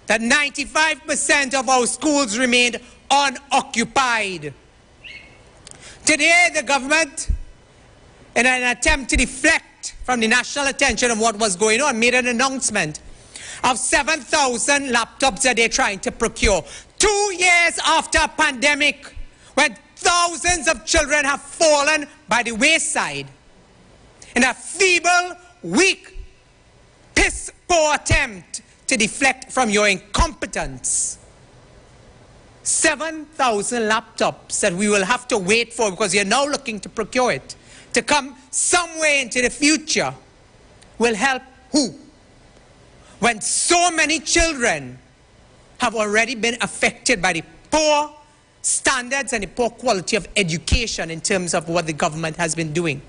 that 95% of our schools remained unoccupied. Today, the government, in an attempt to deflect from the national attention of what was going on, made an announcement of 7,000 laptops that they're trying to procure. 2 years after a pandemic, when thousands of children have fallen by the wayside in a feeble, weak, piss-poor attempt to deflect from your incompetence. 7,000 laptops that we will have to wait for because you're now looking to procure it to come somewhere into the future will help who? When so many children have already been affected by the poor standards and the poor quality of education in terms of what the government has been doing.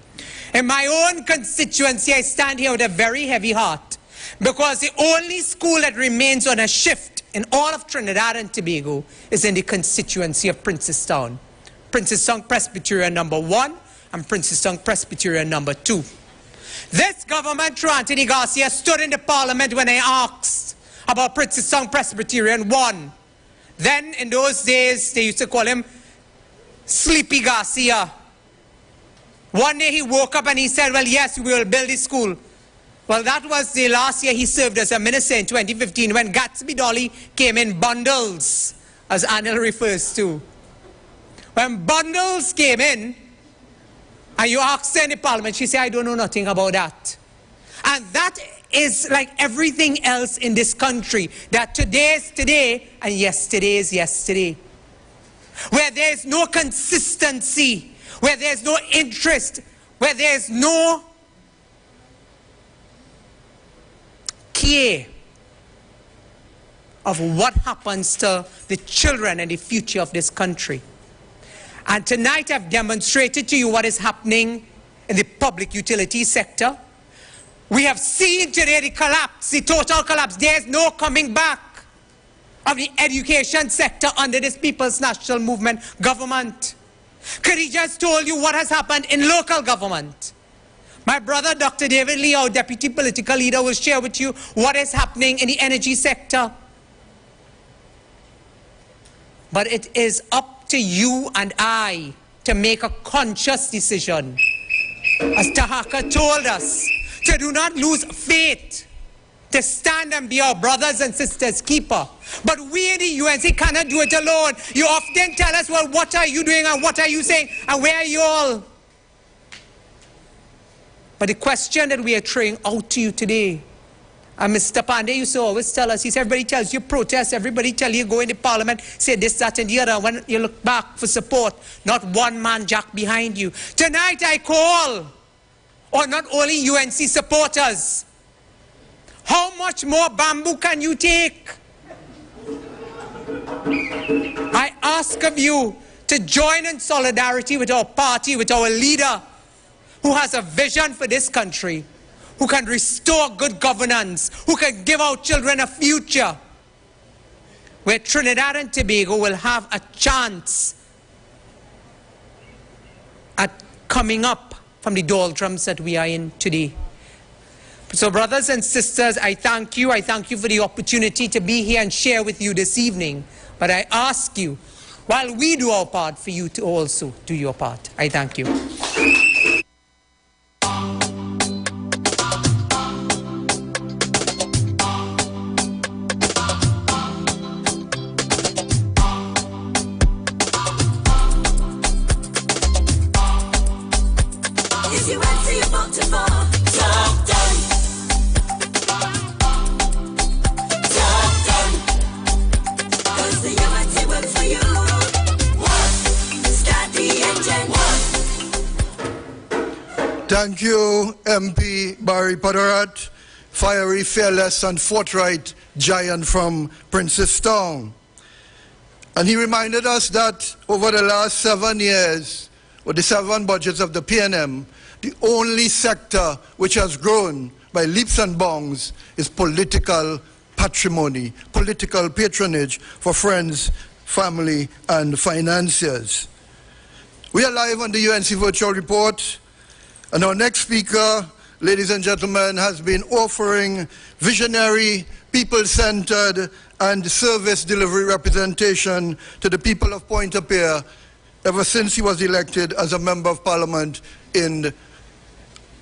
In my own constituency, I stand here with a very heavy heart because the only school that remains on a shift in all of Trinidad and Tobago is in the constituency of Princestown. Princestown Presbyterian number 1 and Princestown Presbyterian number 2. This government, through Anthony Garcia, stood in the parliament when I asked about Princestown Presbyterian 1. Then, in those days, they used to call him Sleepy Garcia. One day he woke up and he said, well, yes, we will build this school. Well, that was the last year he served as a minister in 2015 when Gatsby Dolly came in bundles, as Anil refers to. When bundles came in, and you asked her in the parliament, she said, I don't know nothing about that. And that is like everything else in this country, that today is today and yesterday is yesterday. Where there is no consistency, where there is no interest, where there is no care of what happens to the children and the future of this country. And tonight I've demonstrated to you what is happening in the public utility sector. We have seen today the collapse, the total collapse. There's no coming back of the education sector under this People's National Movement government. Khadija just told you what has happened in local government. My brother, Dr. David Lee, our deputy political leader, will share with you what is happening in the energy sector. But it is up to you and I to make a conscious decision. As Tahaka told us, to do not lose faith to stand and be our brothers and sisters' keeper. But we in the UNC cannot do it alone. You often tell us, well, what are you doing and what are you saying and where are you all? But the question that we are throwing out to you today, and Mr. Pandey used to always tell us, he said, everybody tells you protest, everybody tells you go into parliament, say this, that, and the other. When you look back for support, not one man jack behind you. Tonight I call on not only UNC supporters. How much more bamboo can you take? I ask of you to join in solidarity with our party, with our leader, who has a vision for this country, who can restore good governance, who can give our children a future, where Trinidad and Tobago will have a chance at coming up from the doldrums that we are in today. So brothers and sisters, I thank you. I thank you for the opportunity to be here and share with you this evening. But I ask you, while we do our part, for you to also do your part. I thank you. Thank you, MP Barry Padarat, fiery, fearless, and forthright giant from Princestown. And he reminded us that over the last 7 years, with the 7 budgets of the PNM, the only sector which has grown by leaps and bounds is political patrimony, political patronage for friends, family, and financiers. We are live on the UNC Virtual Report. And our next speaker, ladies and gentlemen, has been offering visionary, people-centered, and service delivery representation to the people of Pointe-à-Pierre ever since he was elected as a Member of Parliament in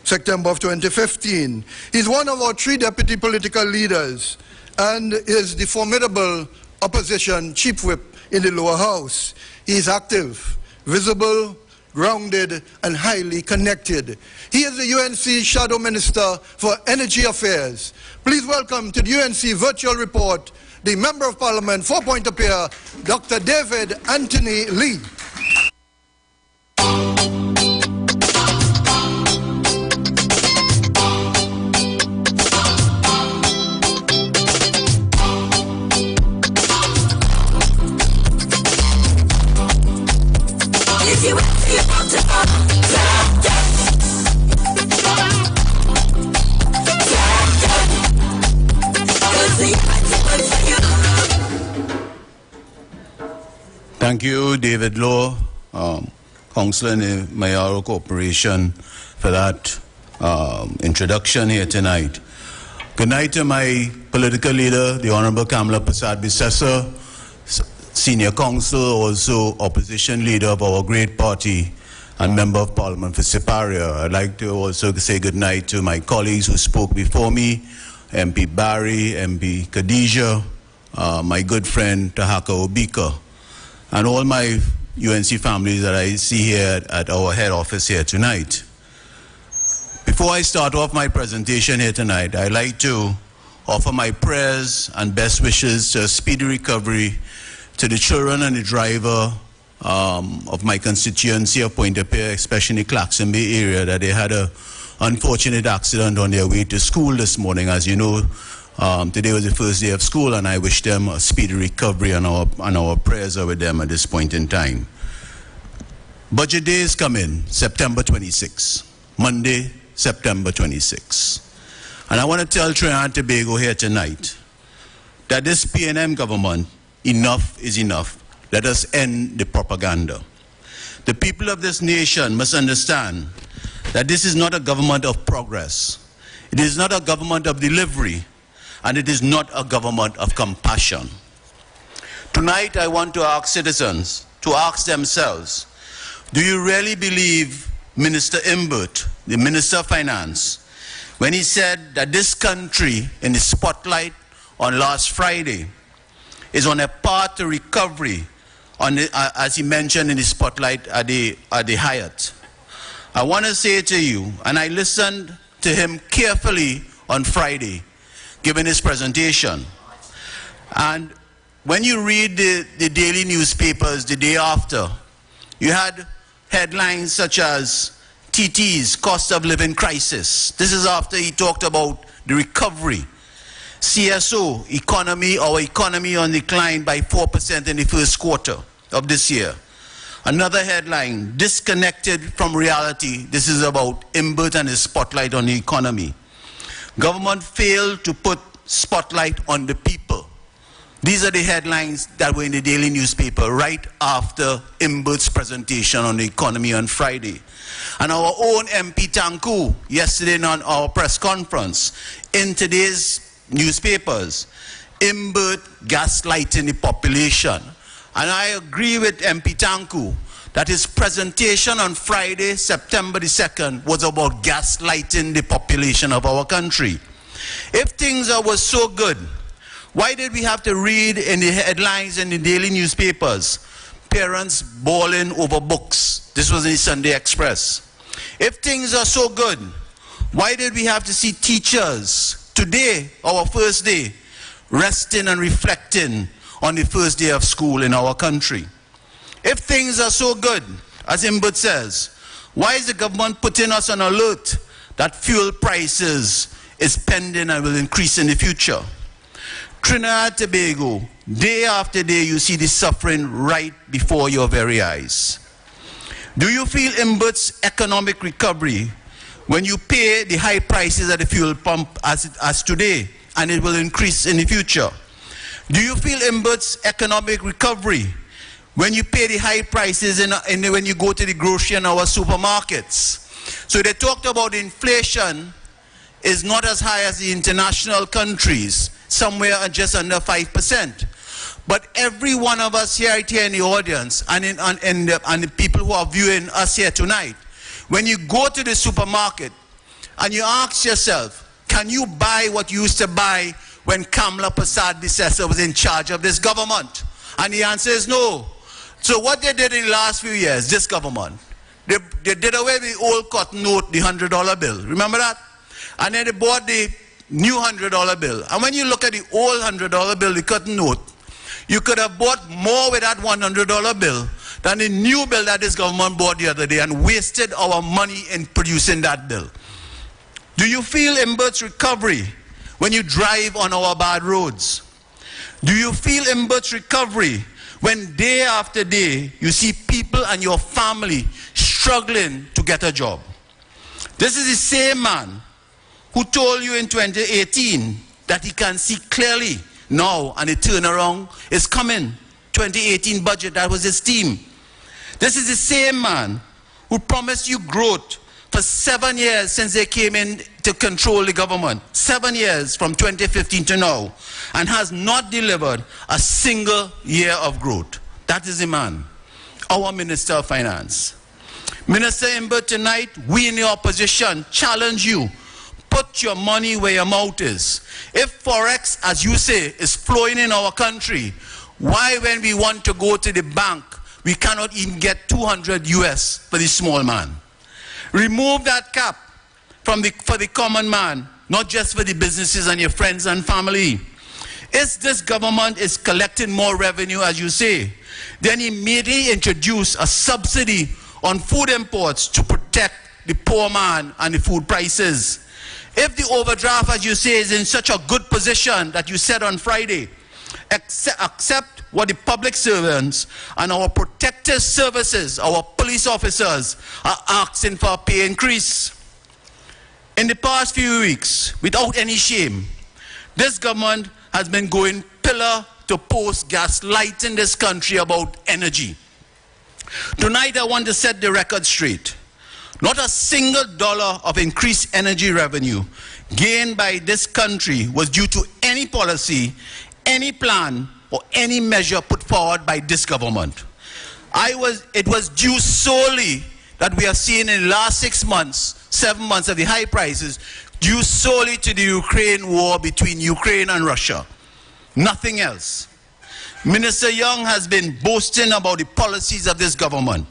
September of 2015. He's one of our 3 deputy political leaders and is the formidable opposition chief whip in the lower house. He is active, visible, grounded, and highly connected. He is the UNC Shadow Minister for Energy Affairs. Please welcome to the UNC Virtual Report, the Member of Parliament for Pointe-à-Pierre, Dr. David Anthony Lee. Thank you, David Law, Councillor in the Mayoral Corporation, for that introduction here tonight. Good night to my political leader, the Honorable Kamala Persad-Bissessar, Senior Counsel, also opposition leader of our great party and Member of Parliament for Siparia. I'd like to also say good night to my colleagues who spoke before me, MP Barry, MP Khadija, my good friend Tahaka Obika, and all my UNC families that I see here at our head office here tonight. Before I start off my presentation here tonight, I'd like to offer my prayers and best wishes to a speedy recovery to the children and the driver of my constituency of Pointe-à-Pierre, especially in the Claxon Bay area, that they had an unfortunate accident on their way to school this morning. As you know, today was the first day of school, and I wish them a speedy recovery, and our prayers are with them at this point in time. Budget day is coming, September 26, Monday, September 26. And I want to tell Trinidad and Tobago here tonight that this PNM government, enough is enough. Let us end the propaganda. The people of this nation must understand that this is not a government of progress. It is not a government of delivery, and it is not a government of compassion. Tonight I want to ask citizens to ask themselves, do you really believe Minister Imbert, the Minister of Finance, when he said that this country in the spotlight on last Friday is on a path to recovery, as he mentioned in the spotlight at the Hyatt. I want to say to you, and I listened to him carefully on Friday, giving his presentation. And when you read the daily newspapers the day after, you had headlines such as TT's cost of living crisis. This is after he talked about the recovery. CSO, economy, our economy on decline by 4% in the first quarter of this year. Another headline, disconnected from reality. This is about Imbert and his spotlight on the economy. Government failed to put spotlight on the people. These are the headlines that were in the daily newspaper right after Imbert's presentation on the economy on Friday. And our own MP Tanku, yesterday on our press conference, in today's newspapers, Imbert gaslighting the population. And I agree with MP Tanku that his presentation on Friday, September the 2nd, was about gaslighting the population of our country. If things were so good, why did we have to read in the headlines in the daily newspapers, parents bawling over books? This was in the Sunday Express. If things are so good, why did we have to see teachers today, our first day, resting and reflecting on the first day of school in our country? If things are so good, as Imbert says, why is the government putting us on alert that fuel prices is pending and will increase in the future? Trinidad and Tobago, day after day, you see the suffering right before your very eyes. Do you feel Imbert's economic recovery when you pay the high prices at the fuel pump as today, and it will increase in the future? Do you feel Imbert's economic recovery when you pay the high prices when you go to the grocery and our supermarkets? So they talked about inflation is not as high as the international countries, somewhere just under 5%. But every one of us here in the audience and the people who are viewing us here tonight, when you go to the supermarket and you ask yourself, can you buy what you used to buy when Kamla Persad-Bissessar was in charge of this government? And the answer is no. So what they did in the last few years, this government, they did away with the old cotton note, the $100 bill. Remember that? And then they bought the new $100 bill. And when you look at the old $100 bill, the cotton note, you could have bought more with that $100 bill than the new bill that this government bought the other day and wasted our money in producing that bill. Do you feel Imbert's recovery when you drive on our bad roads? Do you feel Imbert's recovery when day after day you see people and your family struggling to get a job? This is the same man who told you in 2018 that he can see clearly now and the turnaround is coming. 2018 budget, that was his team. This is the same man who promised you growth for 7 years since they came in to control the government. 7 years from 2015 to now, and has not delivered a single year of growth. That is the man, our Minister of Finance. Minister Imbert, tonight, we in the opposition challenge you. Put your money where your mouth is. If Forex, as you say, is flowing in our country, why when we want to go to the bank, we cannot even get 200 US for the small man? Remove that cap for the common man, not just for the businesses and your friends and family. If this government is collecting more revenue, as you say, then immediately introduce a subsidy on food imports to protect the poor man and the food prices. If the overdraft, as you say, is in such a good position that you said on Friday, accept what the public servants and our protective services, our police officers, are asking for a pay increase. In the past few weeks, without any shame, this government has been going pillar to post gaslighting this country about energy. Tonight I want to set the record straight. Not a single dollar of increased energy revenue gained by this country was due to any policy, any plan, or any measure put forward by this government. It was due solely that we have seen in the last 6 months, 7 months of the high prices due solely to the Ukraine war between Ukraine and Russia. Nothing else. Minister Young has been boasting about the policies of this government,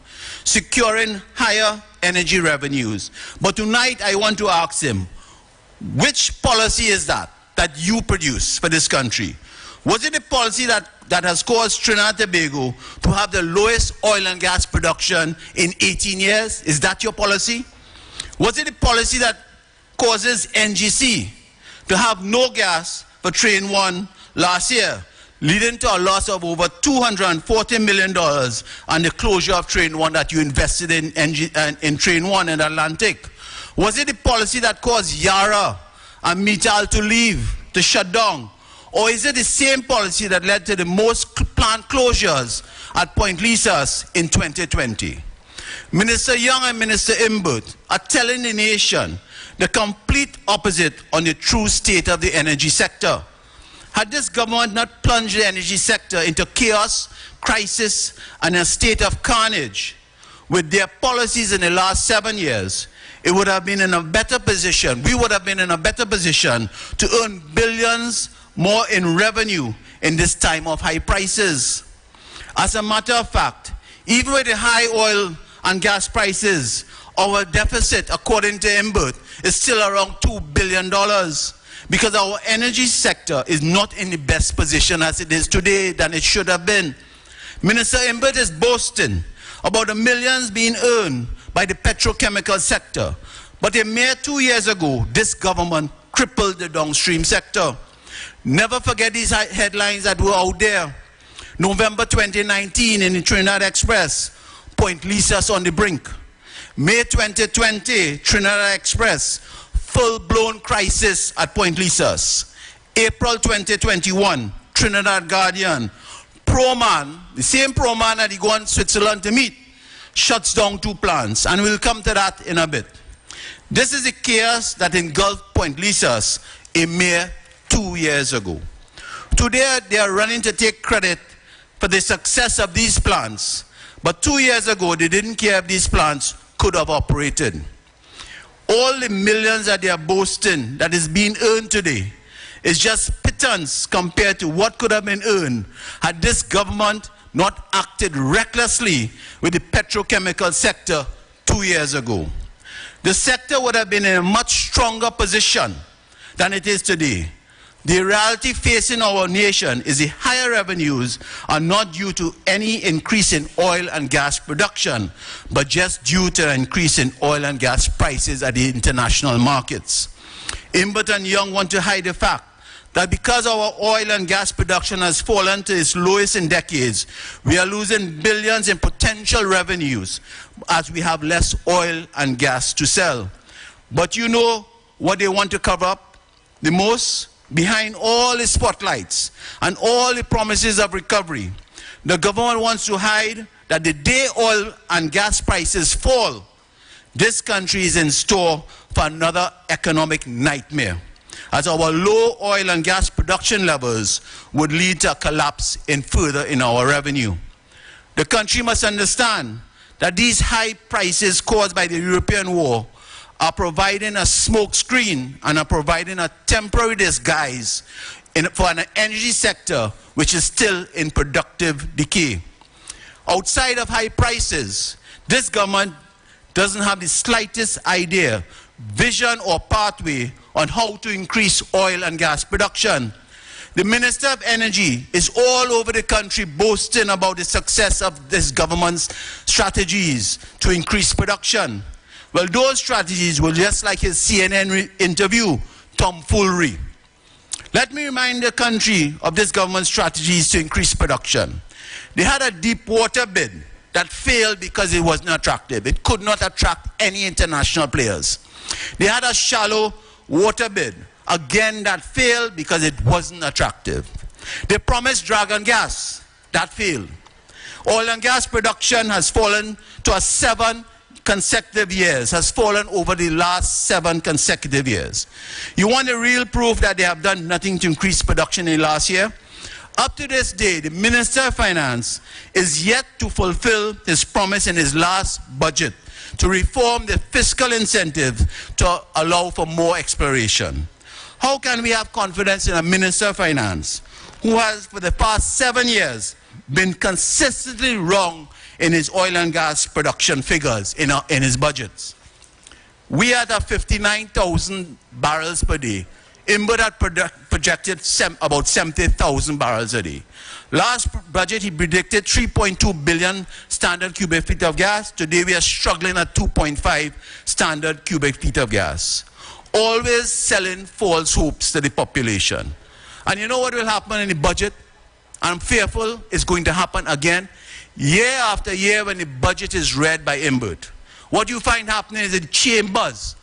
securing higher energy revenues. But tonight I want to ask him, which policy is that you produce for this country? Was it the policy that has caused Trinidad and Tobago to have the lowest oil and gas production in 18 years? Is that your policy? Was it the policy that causes NGC to have no gas for Train 1 last year, leading to a loss of over $240 million and the closure of Train 1 that you invested in Train 1 in Atlantic? Was it the policy that caused Yara and Metal to leave, to shut down? Or is it the same policy that led to the most plant closures at Point Lisas in 2020? Minister Young and Minister Imbert are telling the nation the complete opposite on the true state of the energy sector. Had this government not plunged the energy sector into chaos, crisis, and a state of carnage with their policies in the last 7 years, it would have been in a better position, we would have been in a better position to earn billions more in revenue in this time of high prices. As a matter of fact, even with the high oil and gas prices, our deficit, according to Imbert, is still around $2 billion because our energy sector is not in the best position as it is today than it should have been. Minister Imbert is boasting about the millions being earned by the petrochemical sector. But a mere 2 years ago, this government crippled the downstream sector. Never forget these headlines that were out there. November 2019 in the Trinidad Express, Point Lisas on the brink. May 2020, Trinidad Express, full-blown crisis at Point Lisas. April 2021, Trinidad Guardian, Proman, the same Proman that he go to Switzerland to meet, shuts down 2 plants, and we'll come to that in a bit. This is the chaos that engulfed Point Lisas a mere 2 years ago. Today, they are running to take credit for the success of these plants, but 2 years ago, they didn't care if these plants could have operated. All the millions that they are boasting that is being earned today is just pittance compared to what could have been earned had this government not acted recklessly with the petrochemical sector 2 years ago. The sector would have been in a much stronger position than it is today. The reality facing our nation is the higher revenues are not due to any increase in oil and gas production, but just due to an increase in oil and gas prices at the international markets. Imbert and Young want to hide the fact that because our oil and gas production has fallen to its lowest in decades, we are losing billions in potential revenues as we have less oil and gas to sell. But you know what they want to cover up the most? Behind all the spotlights and all the promises of recovery, the government wants to hide that the day oil and gas prices fall, this country is in store for another economic nightmare, as our low oil and gas production levels would lead to a collapse further in our revenue. The country must understand that these high prices caused by the European war are providing a smokescreen and are providing a temporary disguise for an energy sector which is still in productive decay. Outside of high prices, this government doesn't have the slightest idea, vision or pathway on how to increase oil and gas production. The Minister of Energy is all over the country boasting about the success of this government's strategies to increase production. Well, those strategies were just like his CNN interview, tomfoolery. Let me remind the country of this government's strategies to increase production. They had a deep water bid that failed because it wasn't attractive. It could not attract any international players. They had a shallow water bid, again that failed because it wasn't attractive. They promised dragon gas, that failed. Oil and gas production has fallen to 7 consecutive years, has fallen over the last 7 consecutive years. You want the real proof that they have done nothing to increase production in the last year? Up to this day, the Minister of Finance is yet to fulfill his promise in his last budget to reform the fiscal incentive to allow for more exploration? How can we have confidence in a Minister of Finance who has, for the past 7 years, been consistently wrong in his oil and gas production figures in his budgets? We are at 59,000 barrels per day. Iwer had projected about 70,000 barrels a day. Last budget, he predicted 3.2 billion standard cubic feet of gas. Today, we are struggling at 2.5 standard cubic feet of gas. Always selling false hopes to the population. And you know what will happen in the budget? I'm fearful it's going to happen again. Year after year when the budget is read by Iwer, what you find happening is in chambers.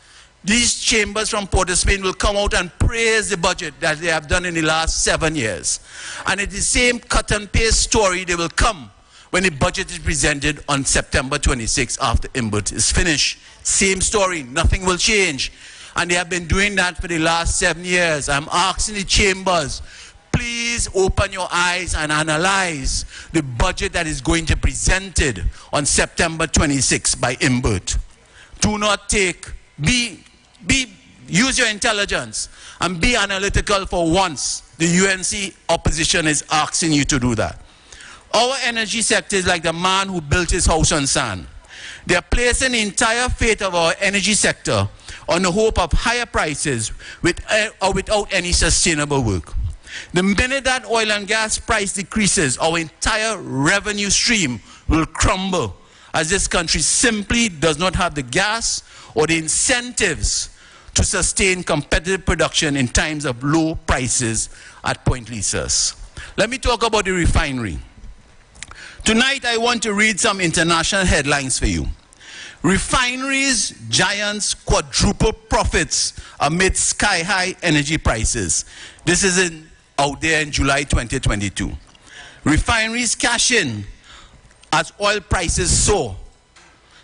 These chambers from Port of Spain will come out and praise the budget that they have done in the last 7 years. And it's the same cut and paste story they will come when the budget is presented on September 26 after Iwer is finished. Same story, nothing will change. And they have been doing that for the last 7 years. I'm asking the chambers, please open your eyes and analyze the budget that is going to be presented on September 26 by Iwer. Do not use your intelligence and be analytical for once. The UNC opposition is asking you to do that. Our energy sector is like the man who built his house on sand. They are placing the entire fate of our energy sector on the hope of higher prices without any sustainable work. The minute that oil and gas price decreases, our entire revenue stream will crumble, as this country simply does not have the gas or the incentives to sustain competitive production in times of low prices at Point Lisas. Let me talk about the refinery. Tonight I want to read some international headlines for you. Refineries giants quadruple profits amid sky-high energy prices. This is out there in July 2022. Refineries cash in as oil prices soar.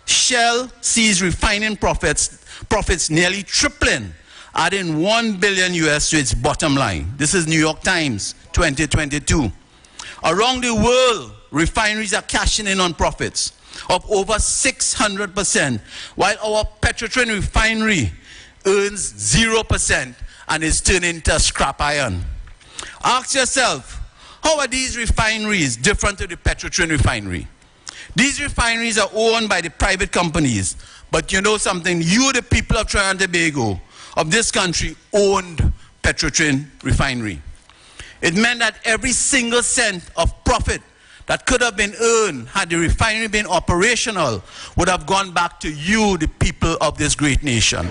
Shell sees refining profits nearly tripling, adding $1 billion US to its bottom line. This is New York Times 2022. Around the world, refineries are cashing in on profits of over 600%, while our Petrotrin refinery earns 0% and is turning to scrap iron. Ask yourself, how are these refineries different to the Petrotrin refinery? These refineries are owned by the private companies, but you know something, you, the people of Trinidad and Tobago, of this country, owned Petrotrin refinery. It meant that every single cent of profit that could have been earned had the refinery been operational would have gone back to you, the people of this great nation.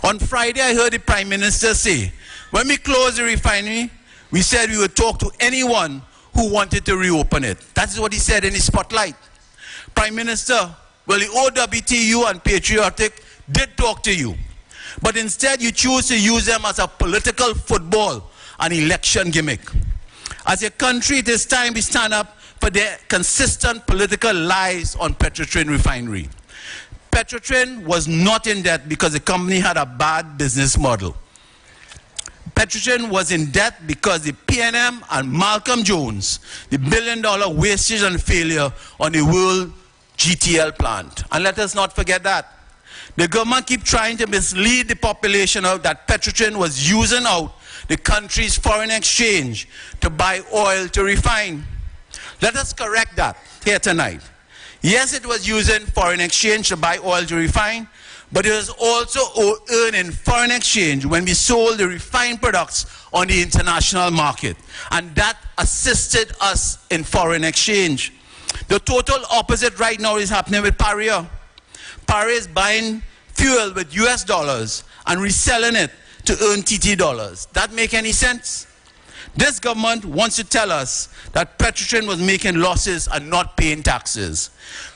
On Friday, I heard the Prime Minister say, when we closed the refinery, we said we would talk to anyone who wanted to reopen it. That's what he said in his spotlight. Prime Minister, well, the OWTU and Patriotic did talk to you, but instead you choose to use them as a political football and election gimmick. As a country, it is time we stand up for their consistent political lies on Petrotrin refinery. Petrotrin was not in debt because the company had a bad business model. Petrotrin was in debt because the PNM and Malcolm Jones, the billion-dollar wastage and failure on the World GTL plant. And let us not forget that. The government keeps trying to mislead the population out that Petrotrin was using out the country's foreign exchange to buy oil to refine. Let us correct that here tonight. Yes, it was using foreign exchange to buy oil to refine, but it was also earning foreign exchange when we sold the refined products on the international market. And that assisted us in foreign exchange. The total opposite right now is happening with Paria. Paria is buying fuel with US dollars and reselling it to earn TT dollars. That make any sense? This government wants to tell us that Petrotrin was making losses and not paying taxes.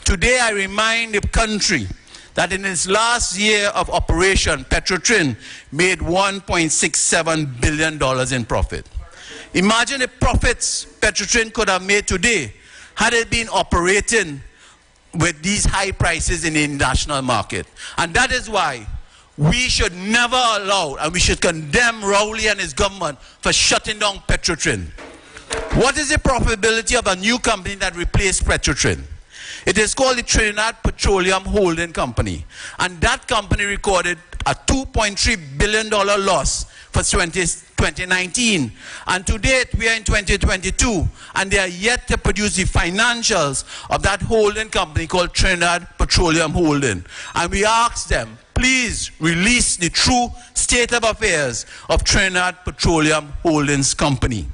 Today I remind the country that in its last year of operation, Petrotrin made $1.67 billion in profit. Imagine the profits Petrotrin could have made today had it been operating with these high prices in the international market. And that is why we should never allow, and we should condemn Rowley and his government for shutting down Petrotrin. What is the profitability of a new company that replaced Petrotrin? It is called the Trinidad Petroleum Holding Company. And that company recorded a $2.3 billion loss for 2019. And to date, we are in 2022, and they are yet to produce the financials of that holding company called Trinidad Petroleum Holding. And we ask them, please release the true state of affairs of Trinidad Petroleum Holdings Company.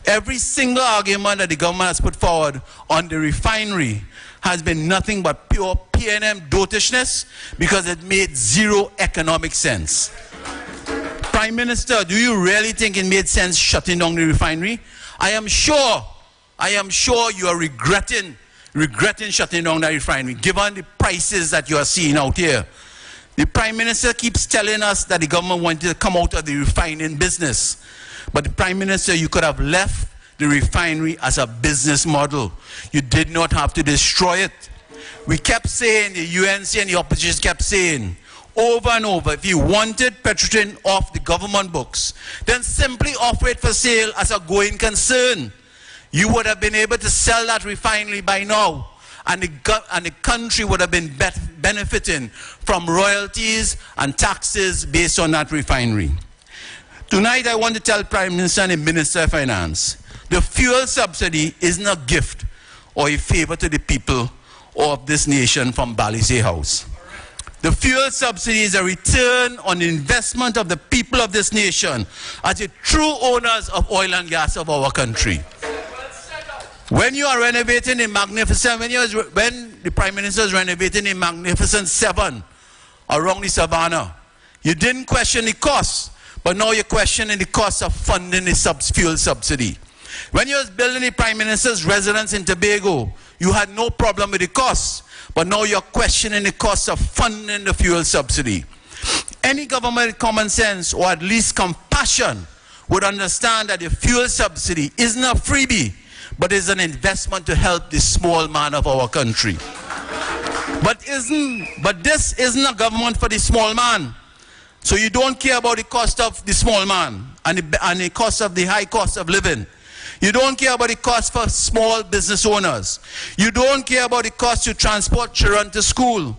Every single argument that the government has put forward on the refinery has been nothing but pure P&M dotishness, because it made zero economic sense. Prime Minister, do you really think it made sense shutting down the refinery? I am sure you are regretting shutting down the refinery, given the prices that you are seeing out here. The Prime Minister keeps telling us that the government wanted to come out of the refining business. But the Prime Minister, you could have left the refinery as a business model. You did not have to destroy it. We kept saying, the UNC and the opposition kept saying, over and over, if you wanted Petrotrin off the government books, then simply offer it for sale as a going concern. You would have been able to sell that refinery by now, and the country would have been benefiting from royalties and taxes based on that refinery. Tonight, I want to tell Prime Minister and the Minister of Finance, the fuel subsidy isn't a gift or a favor to the people of this nation from Balisay House. The fuel subsidy is a return on the investment of the people of this nation as the true owners of oil and gas of our country. When you are renovating a magnificent, when the Prime Minister is renovating a magnificent 7 around the savannah, you didn't question the cost, but now you're questioning the cost of funding the fuel subsidy. When you was building the Prime Minister's residence in Tobago, you had no problem with the cost, but now you're questioning the cost of funding the fuel subsidy. Any government with common sense, or at least compassion, would understand that the fuel subsidy isn't a freebie, but is an investment to help the small man of our country. But this isn't a government for the small man. So you don't care about the cost of the small man and the cost of the high cost of living. You don't care about the cost for small business owners. You don't care about the cost to transport children to school.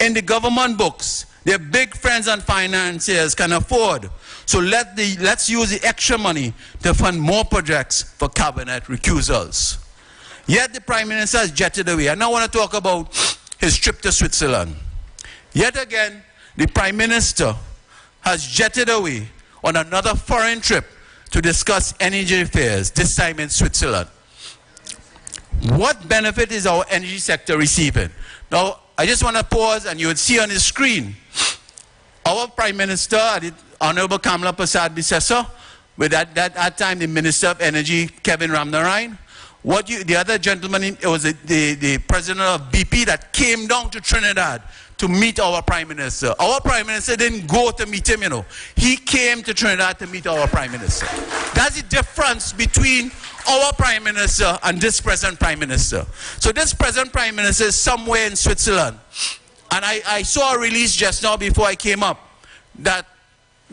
In the government books, their big friends and financiers can afford. So let's use the extra money to fund more projects for cabinet recusals. Yet the Prime Minister has jetted away. I now want to talk about his trip to Switzerland. Yet again, the Prime Minister has jetted away on another foreign trip to discuss energy affairs, this time in Switzerland. What benefit is our energy sector receiving? Now, I just want to pause, and you would see on the screen, our Prime Minister, the Honorable Kamla Prasad-Bissessar, with at that time the Minister of Energy, Kevin Ramnarine. The other gentleman, it was the President of BP that came down to Trinidad to meet our Prime Minister. Our Prime Minister didn't go to meet him, you know. He came to Trinidad to meet our Prime Minister. That's the difference between our Prime Minister and this present Prime Minister. So this present Prime Minister is somewhere in Switzerland. And I saw a release just now before I came up that,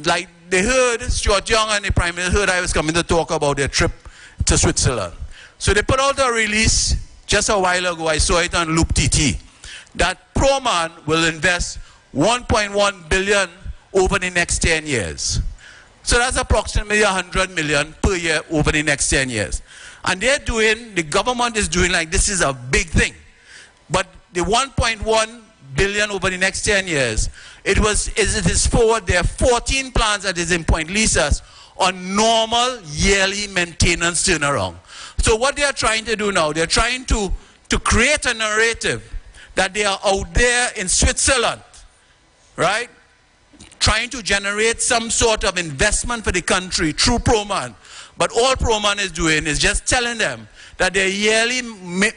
like, they heard, Stuart Young and the Prime Minister heard I was coming to talk about their trip to Switzerland. So they put out a release just a while ago. I saw it on Loop TT, that Proman will invest $1.1 billion over the next 10 years. So that's approximately $100 million per year over the next 10 years. And the government is doing like this is a big thing. But the 1.1 billion over the next 10 years, it is for their 14 plants that is in Point Lisas on normal yearly maintenance turnaround. So what they are trying to do now, they're trying to create a narrative that they are out there in Switzerland, right, trying to generate some sort of investment for the country through Proman. But all Proman is doing is just telling them that their yearly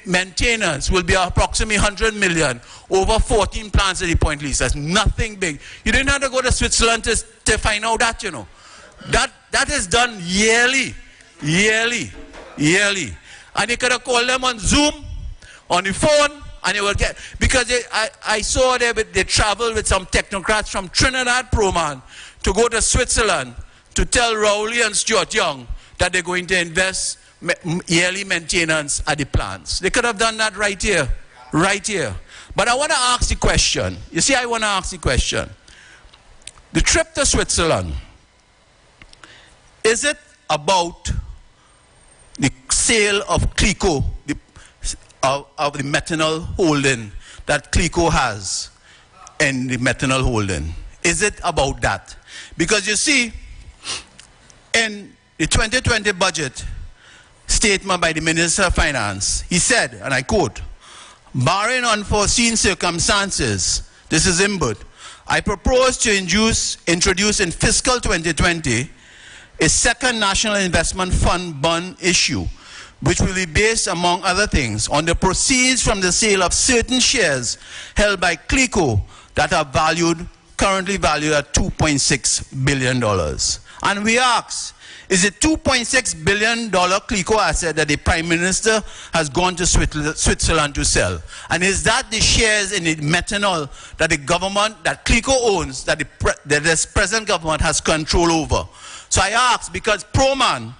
maintenance will be approximately 100 million over 14 plants at the Point Lisas. Nothing big. You didn't have to go to Switzerland to find out that, you know. That is done yearly. And you could have called them on Zoom, on the phone, and they will get, because I saw they travel with some technocrats from Trinidad Proman to go to Switzerland to tell Rowley and Stuart Young that they're going to invest yearly maintenance at the plants. They could have done that right here, right here. But I want to ask the question. You see, I want to ask the question. The trip to Switzerland, is it about the sale of Clico, of the methanol holding that Clico has in the methanol holding? Is it about that? Because you see, in the 2020 budget statement by the Minister of Finance, he said, and I quote, "Barring unforeseen circumstances," this is inward, "I propose to introduce in fiscal 2020 a second National Investment Fund bond issue, which will be based, among other things, on the proceeds from the sale of certain shares held by Clico that are currently valued at $2.6 billion. And we ask, is it $2.6 billion Clico asset that the Prime Minister has gone to Switzerland to sell? And is that the shares in the methanol that the government, that Clico owns, that this present government has control over? So I ask, because Proman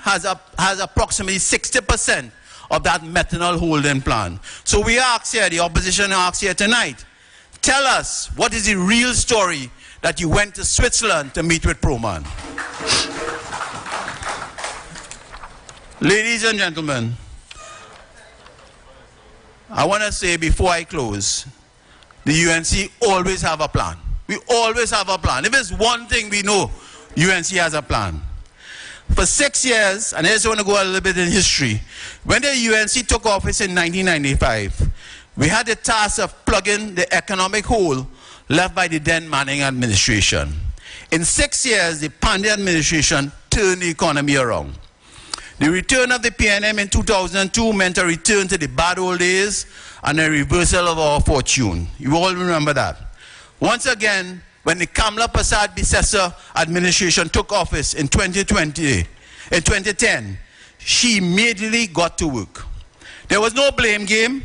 has approximately 60% of that methanol holding plan. So we ask here, the opposition asks here tonight, tell us, what is the real story that you went to Switzerland to meet with Proman? Ladies and gentlemen, I want to say before I close, the UNC always have a plan. We always have a plan. If it's one thing we know, UNC has a plan. For 6 years, and I just want to go a little bit in history, when the UNC took office in 1995, we had the task of plugging the economic hole left by the then Manning administration. In 6 years, the Pandey administration turned the economy around. The return of the PNM in 2002 meant a return to the bad old days and a reversal of our fortune. You all remember that. Once again, when the Kamla Persad-Bissessar administration took office in 2010, she immediately got to work. There was no blame game,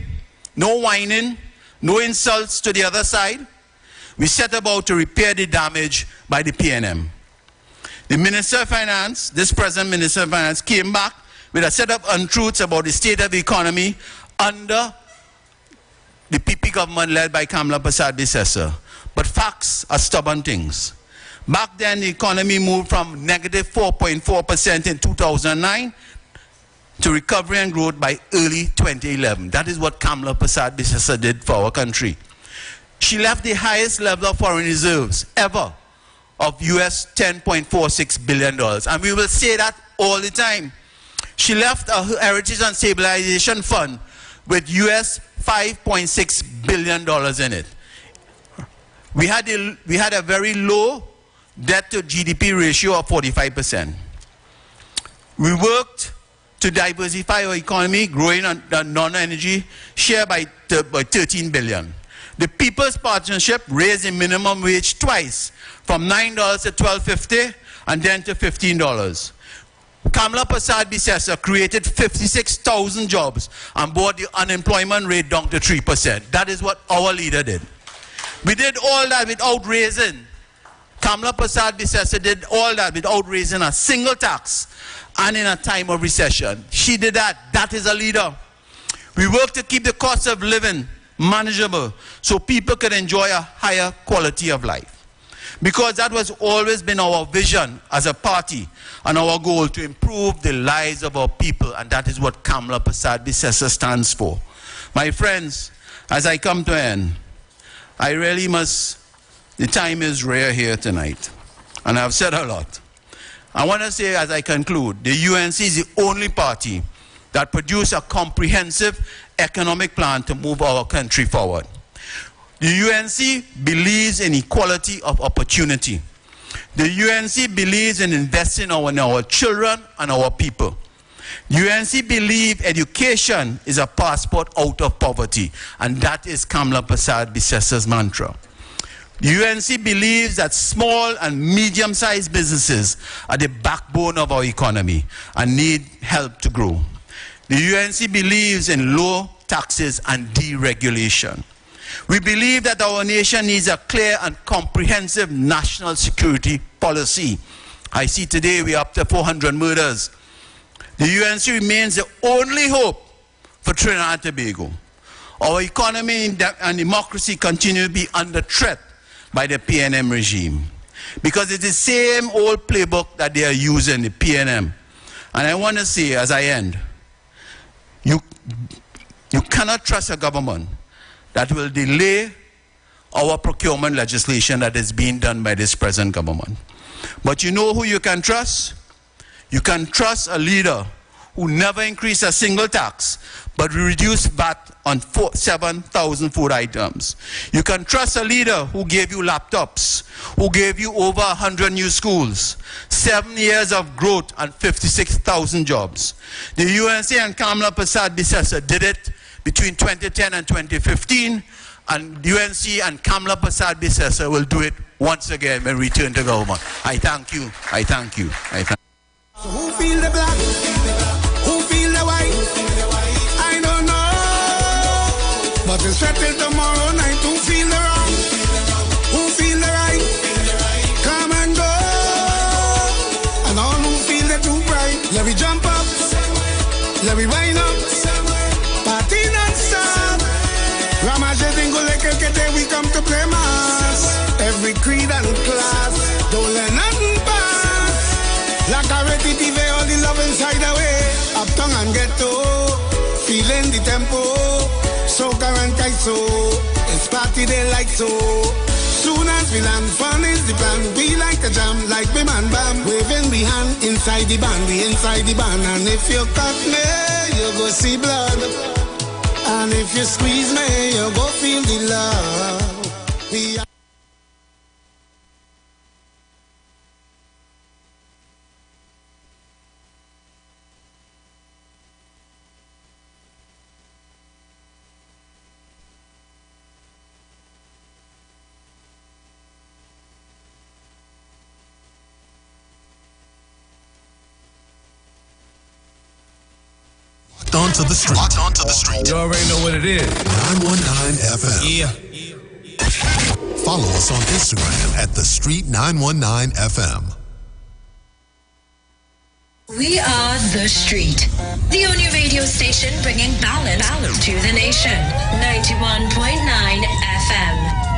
no whining, no insults to the other side. We set about to repair the damage by the PNM. The Minister of Finance, this present Minister of Finance, came back with a set of untruths about the state of the economy under the PP government led by Kamla Persad-Bissessar. But facts are stubborn things. Back then, the economy moved from negative 4.4% in 2009 to recovery and growth by early 2011. That is what Kamla Persad-Bissessar did for our country. She left the highest level of foreign reserves ever of US $10.46 billion. And we will say that all the time. She left a Heritage and Stabilization Fund with US $5.6 billion in it. We had a very low debt to GDP ratio of 45%. We worked to diversify our economy, growing the non-energy share by 13 billion. The People's Partnership raised the minimum wage twice, from $9 to $12.50 and then to $15. Kamla Persad-Bissessar created 56,000 jobs and brought the unemployment rate down to 3%. That is what our leader did. We did all that without raising. Kamla Persad-Bissessar did all that without raising a single tax and in a time of recession. She did that. That is a leader. We worked to keep the cost of living manageable so people could enjoy a higher quality of life. Because that was always been our vision as a party and our goal, to improve the lives of our people, and that is what Kamla Persad-Bissessar stands for. My friends, as I come to an end, I really must, the time is rare here tonight, and I've said a lot. I want to say as I conclude, the UNC is the only party that produced a comprehensive economic plan to move our country forward. The UNC believes in equality of opportunity. The UNC believes in investing in our children and our people. UNC believes education is a passport out of poverty, and that is Kamla Persad-Bissessar's mantra. The UNC believes that small and medium-sized businesses are the backbone of our economy and need help to grow. The UNC believes in low taxes and deregulation. We believe that our nation needs a clear and comprehensive national security policy I see today we're up to 400 murders. The UNC remains the only hope for Trinidad and Tobago. Our economy and democracy continue to be under threat by the PNM regime, because it's the same old playbook that they are using, the PNM. And I want to say, as I end, you cannot trust a government that will delay our procurement legislation that is being done by this present government. But you know who you can trust? You can trust a leader who never increased a single tax, but reduced VAT on 7,000 food items. You can trust a leader who gave you laptops, who gave you over 100 new schools, 7 years of growth and 56,000 jobs. The UNC and Kamala Persad-Bissessar did it between 2010 and 2015, and UNC and Kamala Persad-Bissessar will do it once again when we return to government. I thank you. I thank you. I thank you. So who feel the black? Who feel the white? I don't know. But it's settled tomorrow night. Who feel the wrong? Who feel the right? Come and go. And all who feel the too bright. Let me jump up. Let me wind up. Party non-stop. Ramaje dingo leke kete, we come to play mass. Every creed and class. Don't let nothing pass. Like a ready TV, all the love inside away. Uptown and ghetto, feeling the tempo. Soca and Kaiso, it's party they like so. Soon as we land, fun is the plan. We like the jam, like we man bam. Waving the hand inside the band, we inside the band. And if you cut me, you go see blood. And if you squeeze me, you go feel the love. We are onto the street. Locked onto the street. You already know what it is. 919 FM. Yeah. Follow us on Instagram at The Street 919 FM. We are The Street, the only radio station bringing balance to the nation. 91.9 FM.